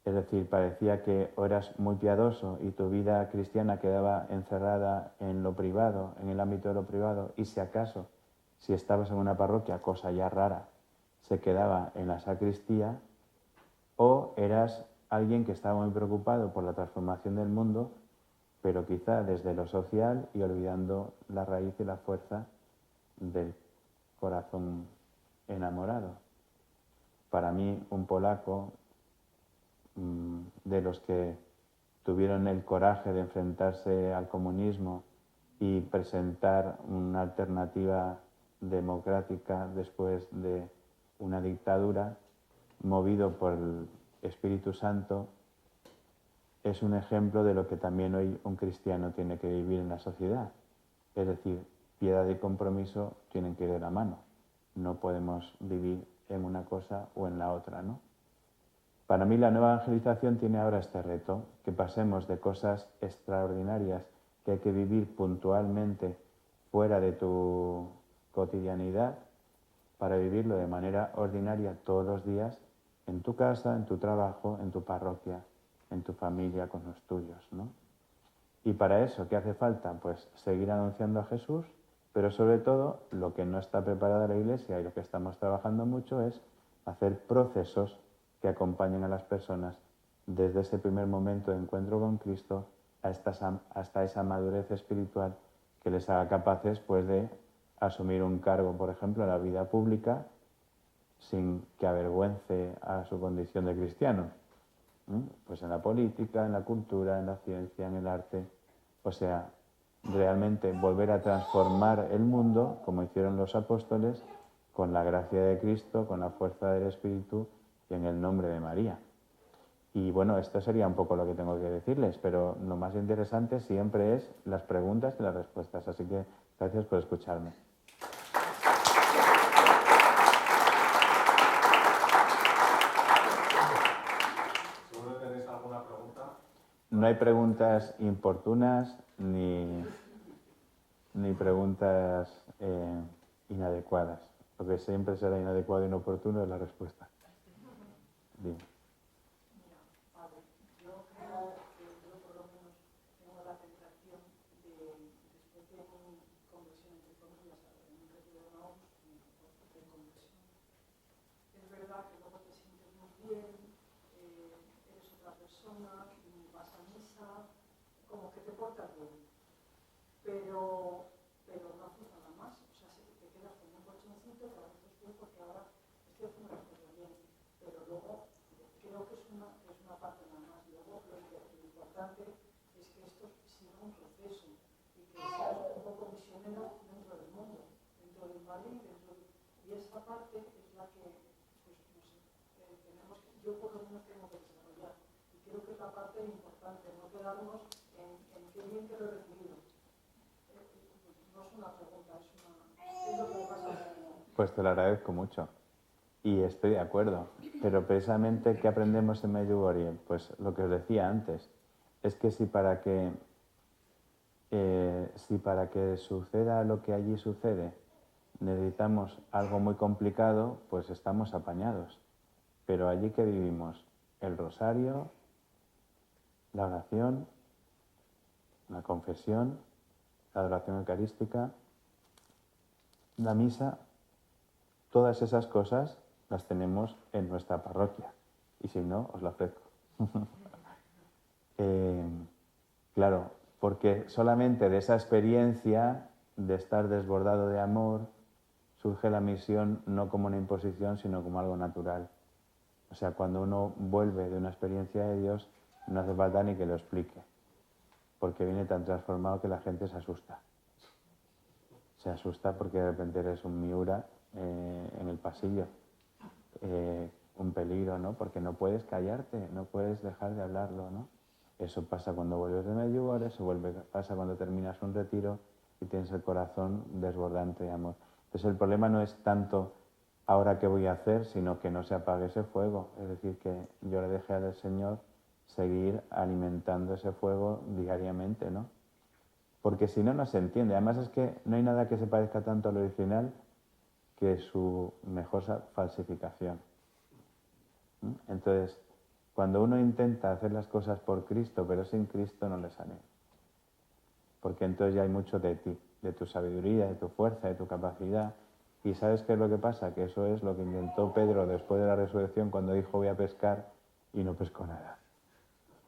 Es decir, parecía que o eras muy piadoso y tu vida cristiana quedaba encerrada en lo privado, en el ámbito de lo privado, y si acaso, si estabas en una parroquia, cosa ya rara, se quedaba en la sacristía, o eras alguien que estaba muy preocupado por la transformación del mundo, pero quizá desde lo social y olvidando la raíz y la fuerza del corazón enamorado. Para mí, un polaco, de los que tuvieron el coraje de enfrentarse al comunismo y presentar una alternativa democrática después de una dictadura, movido por el Espíritu Santo, es un ejemplo de lo que también hoy un cristiano tiene que vivir en la sociedad. Es decir, piedad y compromiso tienen que ir de la mano. No podemos vivir en una cosa o en la otra, ¿no? Para mí la nueva evangelización tiene ahora este reto, que pasemos de cosas extraordinarias que hay que vivir puntualmente fuera de tu cotidianidad para vivirlo de manera ordinaria todos los días en tu casa, en tu trabajo, en tu parroquia, en tu familia, con los tuyos, ¿no? Y para eso, ¿qué hace falta? Pues seguir anunciando a Jesús, pero sobre todo lo que no está preparada la Iglesia y lo que estamos trabajando mucho es hacer procesos que acompañen a las personas desde ese primer momento de encuentro con Cristo hasta esa madurez espiritual que les haga capaces pues, de asumir un cargo, por ejemplo, en la vida pública sin que avergüence a su condición de cristiano. Pues en la política, en la cultura, en la ciencia, en el arte. O sea, realmente volver a transformar el mundo, como hicieron los apóstoles, con la gracia de Cristo, con la fuerza del Espíritu y en el nombre de María. Y bueno, esto sería un poco lo que tengo que decirles, pero lo más interesante siempre es las preguntas y las respuestas. Así que gracias por escucharme. ¿Seguro que tenéis alguna pregunta? No hay preguntas importunas ni preguntas inadecuadas. Lo que siempre será inadecuado e inoportuno es la respuesta. Dime. Pero no haces nada más, o sea, si te quedas con un colchoncito que a veces bien porque ahora estoy haciendo las cosas bien, pero luego creo que es una parte nada más. Luego lo importante es que esto siga un proceso y que seas un poco misionero dentro del mundo, dentro del Madrid, y esa parte es la que, pues no sé, yo por lo menos tengo que desarrollar. Y creo que es la parte importante, no quedarnos en qué bien que lo he recibido. No Pues te lo agradezco mucho y estoy de acuerdo. Pero precisamente, ¿qué aprendemos en Medjugorje? Pues lo que os decía antes, es que si para que suceda lo que allí sucede necesitamos algo muy complicado, pues estamos apañados. Pero allí que vivimos, el rosario, la oración, la confesión, la adoración eucarística, la misa, todas esas cosas las tenemos en nuestra parroquia. Y si no, os la ofrezco. Claro, porque solamente de esa experiencia de estar desbordado de amor surge la misión no como una imposición, sino como algo natural. O sea, cuando uno vuelve de una experiencia de Dios, no hace falta ni que lo explique, porque viene tan transformado que la gente se asusta. Se asusta porque de repente eres un miura en el pasillo. Un peligro, ¿no? Porque no puedes callarte, no puedes dejar de hablarlo, ¿no? Eso pasa cuando vuelves de Medjugorje, pasa cuando terminas un retiro y tienes el corazón desbordante de amor. Entonces el problema no es tanto ahora qué voy a hacer, sino que no se apague ese fuego. Es decir, que yo le dejé al Señor seguir alimentando ese fuego diariamente, ¿no? Porque si no, no se entiende. Además es que no hay nada que se parezca tanto al original que su mejor falsificación. Entonces, cuando uno intenta hacer las cosas por Cristo, pero sin Cristo, no le sale. Porque entonces ya hay mucho de ti, de tu sabiduría, de tu fuerza, de tu capacidad. ¿Y sabes qué es lo que pasa? Que eso es lo que intentó Pedro después de la resurrección cuando dijo voy a pescar y no pescó nada.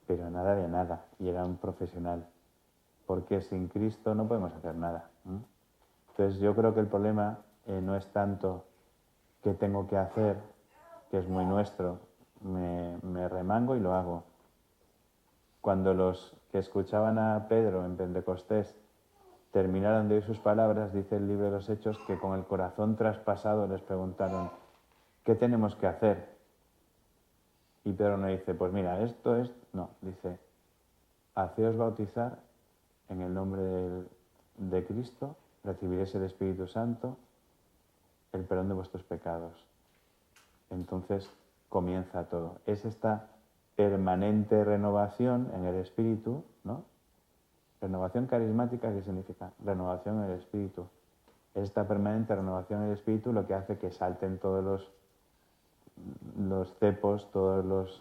Pero nada de nada. Y era un profesional. Porque sin Cristo no podemos hacer nada. Entonces yo creo que el problema no es tanto qué tengo que hacer, que es muy nuestro, me remango y lo hago. Cuando los que escuchaban a Pedro en Pentecostés terminaron de oír sus palabras, dice el libro de los Hechos, que con el corazón traspasado les preguntaron, ¿qué tenemos que hacer? Y Pedro no dice, pues mira, esto es... No, dice, haceos bautizar en el nombre de Cristo, recibiréis el Espíritu Santo, el perdón de vuestros pecados. Entonces comienza todo. Es esta permanente renovación en el espíritu, ¿no? Renovación carismática, ¿qué significa? Renovación en el espíritu. Esta permanente renovación en el espíritu lo que hace que salten todos los cepos, todos los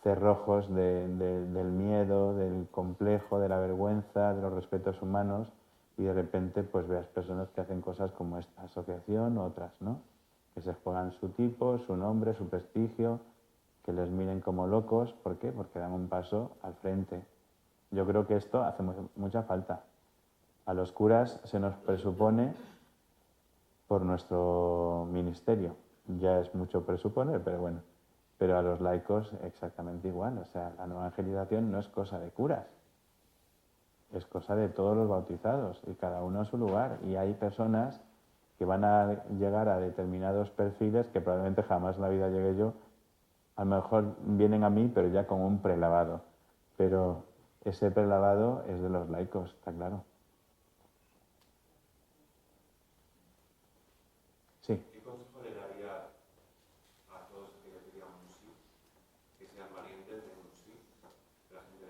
cerrojos del miedo, del complejo, de la vergüenza, de los respetos humanos, y de repente pues veas personas que hacen cosas como esta asociación u otras, ¿no? Que se juegan su tipo, su nombre, su prestigio, que les miren como locos. ¿Por qué? Porque dan un paso al frente. Yo creo que esto hace mucha falta. A los curas se nos presupone por nuestro ministerio. Ya es mucho presuponer, pero bueno. Pero a los laicos exactamente igual. O sea, la nueva evangelización no es cosa de curas. Es cosa de todos los bautizados y cada uno a su lugar. Y hay personas que van a llegar a determinados perfiles que probablemente jamás en la vida llegue yo. A lo mejor vienen a mí, pero ya con un prelavado. Pero ese prelavado es de los laicos, está claro. Sí. ¿Qué consejo le daría a todos aquellos que digan un sí, que sean valientes de un sí, que la gente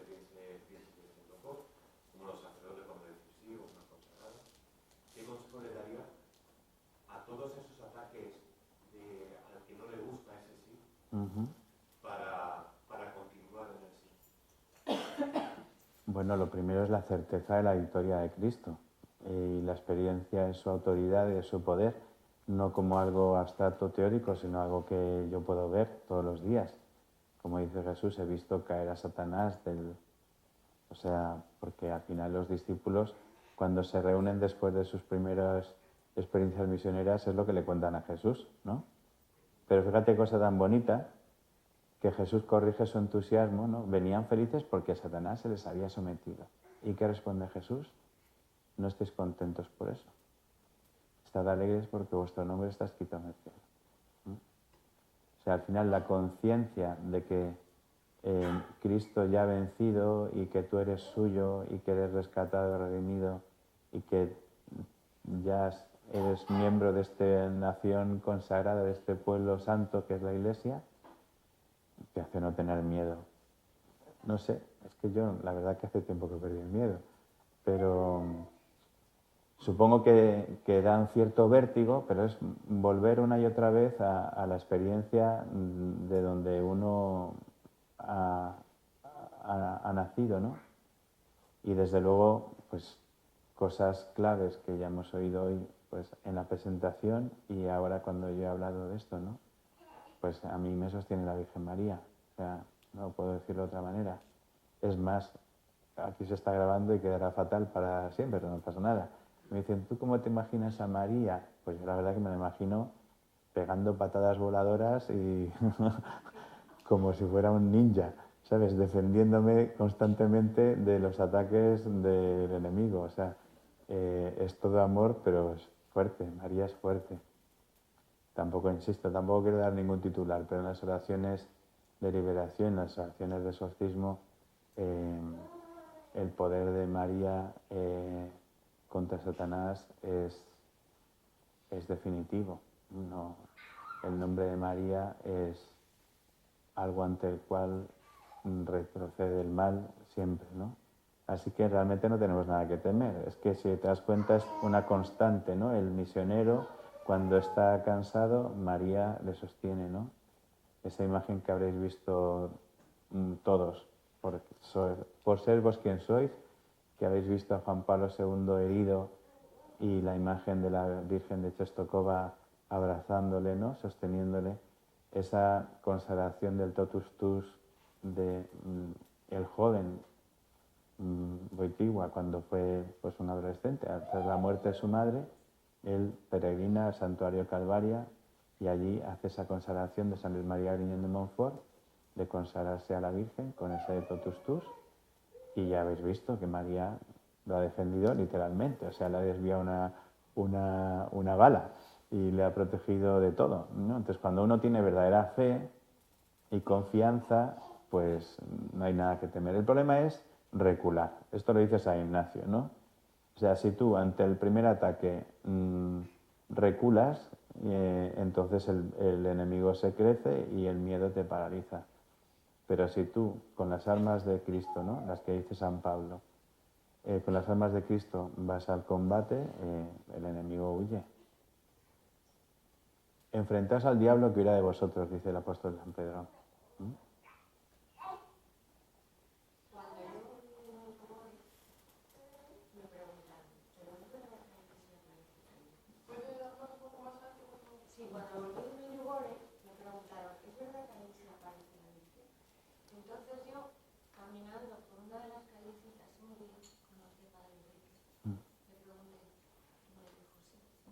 piense que es loco, como los sacerdotes cuando dicen sí o una consagrada? ¿Qué consejo le daría a todos esos ataques al que no le gusta ese sí, para continuar en el sí? Bueno, lo primero es la certeza de la victoria de Cristo y la experiencia de su autoridad y de su poder, no como algo abstracto teórico, sino algo que yo puedo ver todos los días. Como dice Jesús, he visto caer a Satanás O sea, porque al final los discípulos, cuando se reúnen después de sus primeras experiencias misioneras, es lo que le cuentan a Jesús, ¿no? Pero fíjate cosa tan bonita, que Jesús corrige su entusiasmo, ¿no? Venían felices porque Satanás se les había sometido. ¿Y qué responde Jesús? No estéis contentos por eso. Estad alegres porque vuestro nombre está escrito en el cielo. O sea, al final la conciencia de que Cristo ya ha vencido y que tú eres suyo y que eres rescatado y redimido y que ya has eres miembro de esta nación consagrada, de este pueblo santo que es la Iglesia, te hace no tener miedo. No sé, es que yo la verdad que hace tiempo que perdí el miedo, pero supongo que da un cierto vértigo, pero es volver una y otra vez a la experiencia de donde uno ha nacido, ¿no? Y desde luego, pues cosas claves que ya hemos oído hoy, pues en la presentación y ahora cuando yo he hablado de esto, ¿no? Pues a mí me sostiene la Virgen María, o sea, no puedo decirlo de otra manera. Es más, aquí se está grabando y quedará fatal para siempre, pero no pasa nada. Me dicen, ¿tú cómo te imaginas a María? Pues yo la verdad que me la imagino pegando patadas voladoras y como si fuera un ninja, ¿sabes? Defendiéndome constantemente de los ataques del enemigo. O sea, es todo amor, pero es fuerte. María es fuerte. Tampoco, insisto, tampoco quiero dar ningún titular, pero en las oraciones de liberación, en las oraciones de exorcismo, el poder de María contra Satanás es definitivo. No, el nombre de María es algo ante el cual retrocede el mal siempre, ¿no? Así que realmente no tenemos nada que temer. Es que si te das cuenta es una constante, ¿no? El misionero, cuando está cansado, María le sostiene, ¿no? Esa imagen que habréis visto todos, por ser vos quien sois, que habéis visto a Juan Pablo II herido y la imagen de la Virgen de Czestochowa abrazándole, ¿no? Sosteniéndole, esa consagración del totus tus de el joven Wojtyła cuando fue pues, un adolescente. Tras la muerte de su madre, él peregrina al santuario Calvaria y allí hace esa consagración de San Luis María Griñón de Montfort, de consagrarse a la Virgen con ese totus tus. Y ya habéis visto que María lo ha defendido literalmente, o sea, le ha desviado una bala y le ha protegido de todo, ¿no? Entonces, cuando uno tiene verdadera fe y confianza, pues no hay nada que temer. El problema es recular. Esto lo dice San Ignacio, ¿no? O sea, si tú ante el primer ataque reculas, entonces el enemigo se crece y el miedo te paraliza. Pero si tú, con las armas de Cristo, ¿no? Las que dice San Pablo, con las armas de Cristo vas al combate, el enemigo huye. Enfrentaos al diablo que huirá de vosotros, dice el apóstol San Pedro. ¿Mm? Sí, cuando volví de Medjugorje me preguntaron, ¿es verdad que ahí se aparece la Virgen? Entonces yo, caminando por una de las callecitas en Madrid, conocí a Padre Enrique. Le pregunté, y me dijo, sí, sigue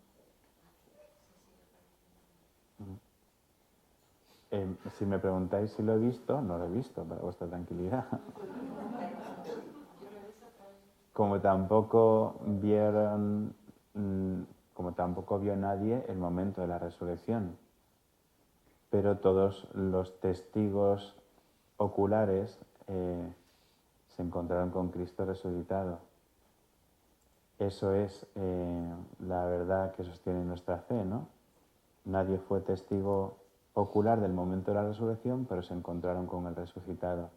apareciendo. Si me preguntáis si lo he visto, no lo he visto, para vuestra tranquilidad. Como tampoco vio nadie el momento de la resurrección. Pero todos los testigos oculares se encontraron con Cristo resucitado. Eso es la verdad que sostiene nuestra fe, ¿no? Nadie fue testigo ocular del momento de la resurrección, pero se encontraron con el resucitado.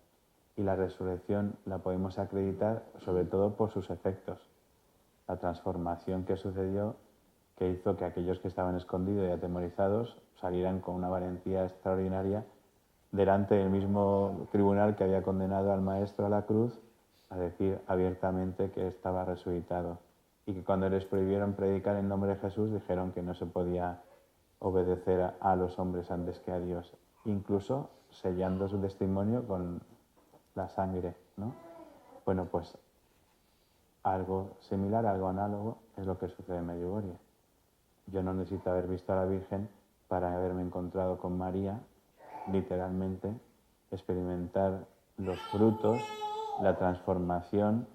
Y la resurrección la podemos acreditar sobre todo por sus efectos. La transformación que sucedió, que hizo que aquellos que estaban escondidos y atemorizados salieran con una valentía extraordinaria delante del mismo tribunal que había condenado al Maestro a la cruz, a decir abiertamente que estaba resucitado. Y que cuando les prohibieron predicar en nombre de Jesús, dijeron que no se podía obedecer a los hombres antes que a Dios, incluso sellando su testimonio con la sangre, ¿no? Bueno, pues algo similar, algo análogo es lo que sucede en Medjugorje. Yo no necesito haber visto a la Virgen para haberme encontrado con María, literalmente, experimentar los frutos, la transformación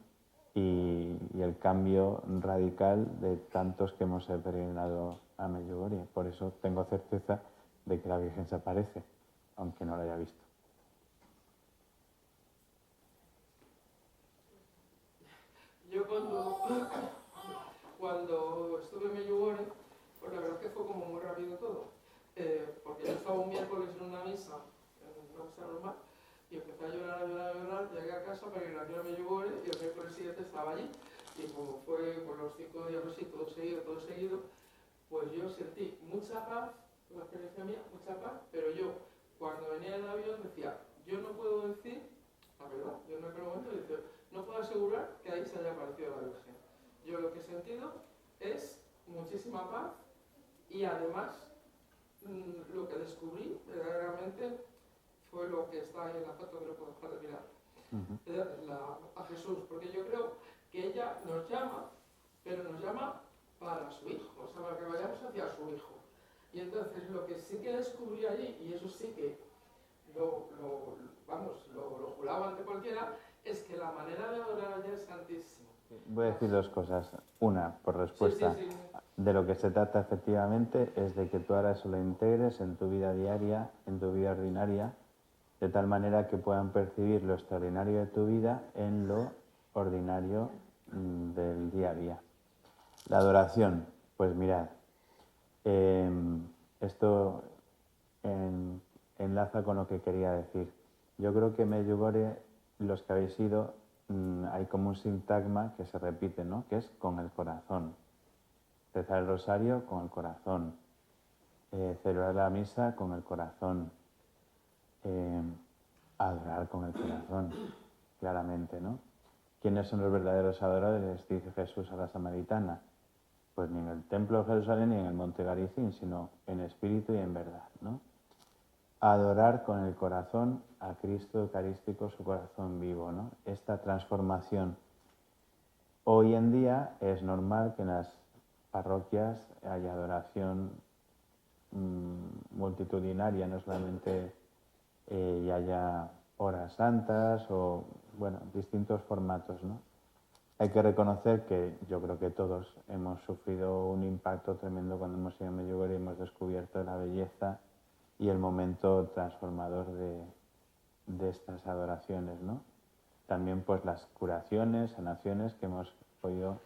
y el cambio radical de tantos que hemos peregrinado a Medjugorje. Por eso tengo certeza de que la Virgen se aparece, aunque no la haya visto. Yo cuando estuve en Medjugorje casa para ir a Medjugorje y el miércoles siguiente estaba allí. Y como fue por los 5 días así, todo seguido, pues yo sentí mucha paz, una experiencia mía, mucha paz, pero yo cuando venía del avión decía, yo no puedo decir, la verdad, yo en aquel momento decía, no puedo asegurar que ahí se haya aparecido la Virgen. Yo lo que he sentido es muchísima paz y además lo que descubrí verdaderamente fue lo que está ahí en la foto, que no puedo dejar de mirar, a Jesús, porque yo creo que ella nos llama, pero nos llama para su hijo, o sea, para que vayamos hacia su hijo. Y entonces lo que sí que descubrí allí, y eso sí que lo juraba ante cualquiera, es que la manera de adorar allá es santísima. Voy a decir dos cosas. Una, por respuesta, Sí. de lo que se trata efectivamente es de que tú ahora eso lo integres en tu vida diaria, en tu vida ordinaria, de tal manera que puedan percibir lo extraordinario de tu vida en lo ordinario del día a día. La adoración, pues mirad, esto enlaza con lo que quería decir. Yo creo que en Medjugorje, los que habéis ido, hay como un sintagma que se repite, ¿no? Que es con el corazón. Rezar el rosario con el corazón. Celebrar la misa con el corazón. Adorar con el corazón, claramente, ¿no? ¿Quiénes son los verdaderos adoradores? Dice Jesús a la samaritana. Pues ni en el templo de Jerusalén ni en el monte Garicín, sino en espíritu y en verdad, ¿no? Adorar con el corazón a Cristo Eucarístico, su corazón vivo, ¿no? Esta transformación. Hoy en día es normal que en las parroquias haya adoración multitudinaria, no solamente y haya horas santas o, bueno, distintos formatos, ¿no? Hay que reconocer que yo creo que todos hemos sufrido un impacto tremendo cuando hemos ido a Medjugorje y hemos descubierto la belleza y el momento transformador de estas adoraciones, ¿no? También pues las curaciones, sanaciones que hemos podido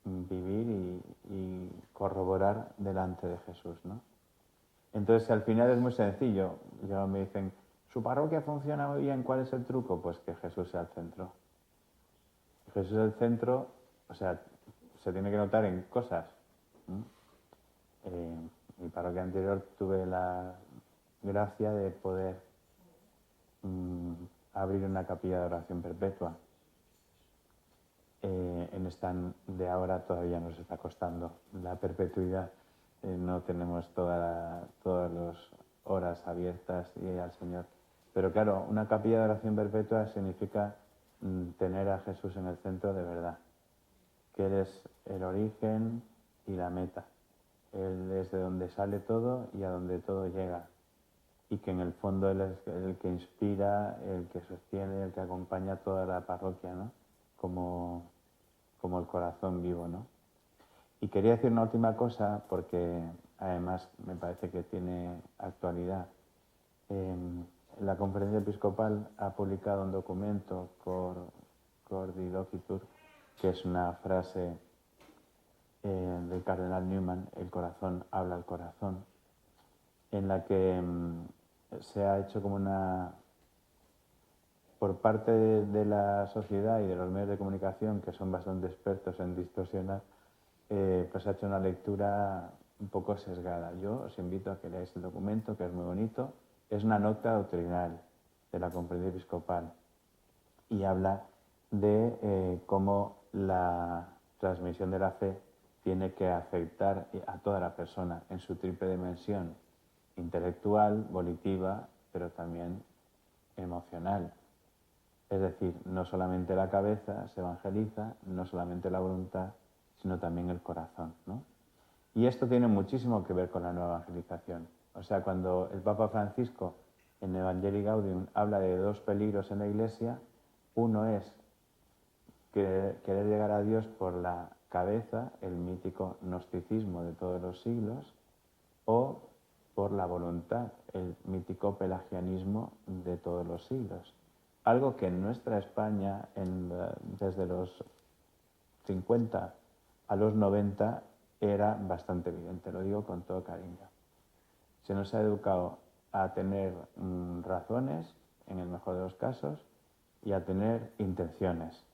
vivir y corroborar delante de Jesús, ¿no? Entonces al final es muy sencillo. Ya me dicen, ¿su parroquia funciona muy bien? ¿Cuál es el truco? Pues que Jesús sea el centro. Jesús es el centro, o sea, se tiene que notar en cosas. En mi parroquia anterior tuve la gracia de poder abrir una capilla de oración perpetua. En esta de ahora todavía nos está costando la perpetuidad. No tenemos todas las horas abiertas y al Señor. Pero claro, una capilla de oración perpetua significa tener a Jesús en el centro de verdad, que Él es el origen y la meta. Él es de donde sale todo y a donde todo llega. Y que en el fondo Él es el que inspira, el que sostiene, el que acompaña toda la parroquia, ¿no? Como el corazón vivo, ¿no? Y quería decir una última cosa, porque además me parece que tiene actualidad. La Conferencia Episcopal ha publicado un documento, Cor di Loquitur, que es una frase del cardenal Newman, el corazón habla al corazón, en la que se ha hecho como por parte de la sociedad y de los medios de comunicación, que son bastante expertos en distorsionar, pues ha hecho una lectura un poco sesgada. Yo os invito a que leáis el documento, que es muy bonito. Es una nota doctrinal de la Conferencia Episcopal y habla de cómo la transmisión de la fe tiene que afectar a toda la persona en su triple dimensión, intelectual, volitiva, pero también emocional. Es decir, no solamente la cabeza se evangeliza, no solamente la voluntad, sino también el corazón, ¿no? Y esto tiene muchísimo que ver con la nueva evangelización. O sea, cuando el Papa Francisco en Evangelii Gaudium habla de dos peligros en la Iglesia, uno es querer llegar a Dios por la cabeza, el mítico gnosticismo de todos los siglos, o por la voluntad, el mítico pelagianismo de todos los siglos. Algo que en nuestra España, desde los 50 a los 90, era bastante evidente, lo digo con todo cariño. Se nos ha educado a tener razones, en el mejor de los casos, y a tener intenciones,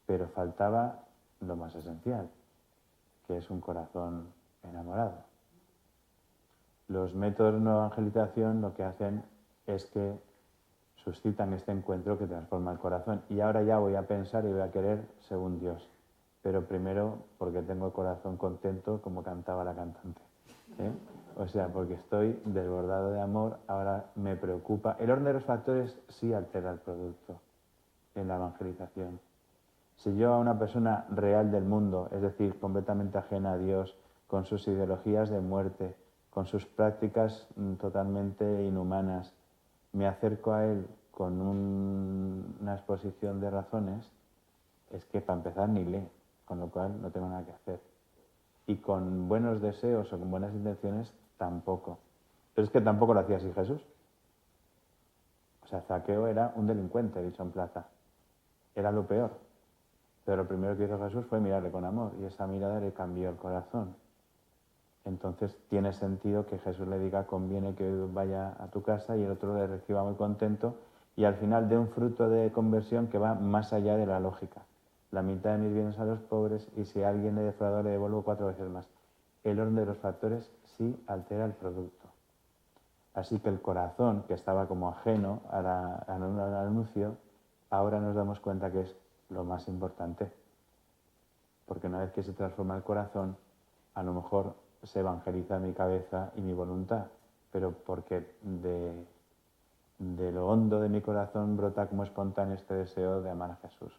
pero faltaba lo más esencial, que es un corazón enamorado. Los métodos de nueva evangelización lo que hacen es que suscitan este encuentro que transforma el corazón. Y ahora ya voy a pensar y voy a querer según Dios. Pero primero porque tengo el corazón contento, como cantaba la cantante. O sea, porque estoy desbordado de amor, ahora me preocupa. El orden de los factores sí altera el producto en la evangelización. Si yo a una persona real del mundo, es decir, completamente ajena a Dios, con sus ideologías de muerte, con sus prácticas totalmente inhumanas, me acerco a él con una exposición de razones, es que para empezar ni lee, con lo cual no tengo nada que hacer. Y con buenos deseos o con buenas intenciones tampoco. Pero es que tampoco lo hacía así Jesús. O sea, Zaqueo era un delincuente, dicho en plaza. Era lo peor. Pero lo primero que hizo Jesús fue mirarle con amor y esa mirada le cambió el corazón. Entonces tiene sentido que Jesús le diga conviene que vaya a tu casa y el otro le reciba muy contento y al final dé un fruto de conversión que va más allá de la lógica. La mitad de mis bienes a los pobres y si a alguien le defraudó le devuelvo 4 veces más. El orden de los factores sí altera el producto. Así que el corazón, que estaba como ajeno al anuncio, ahora nos damos cuenta que es lo más importante. Porque una vez que se transforma el corazón, a lo mejor se evangeliza mi cabeza y mi voluntad, pero porque de lo hondo de mi corazón brota como espontáneo este deseo de amar a Jesús.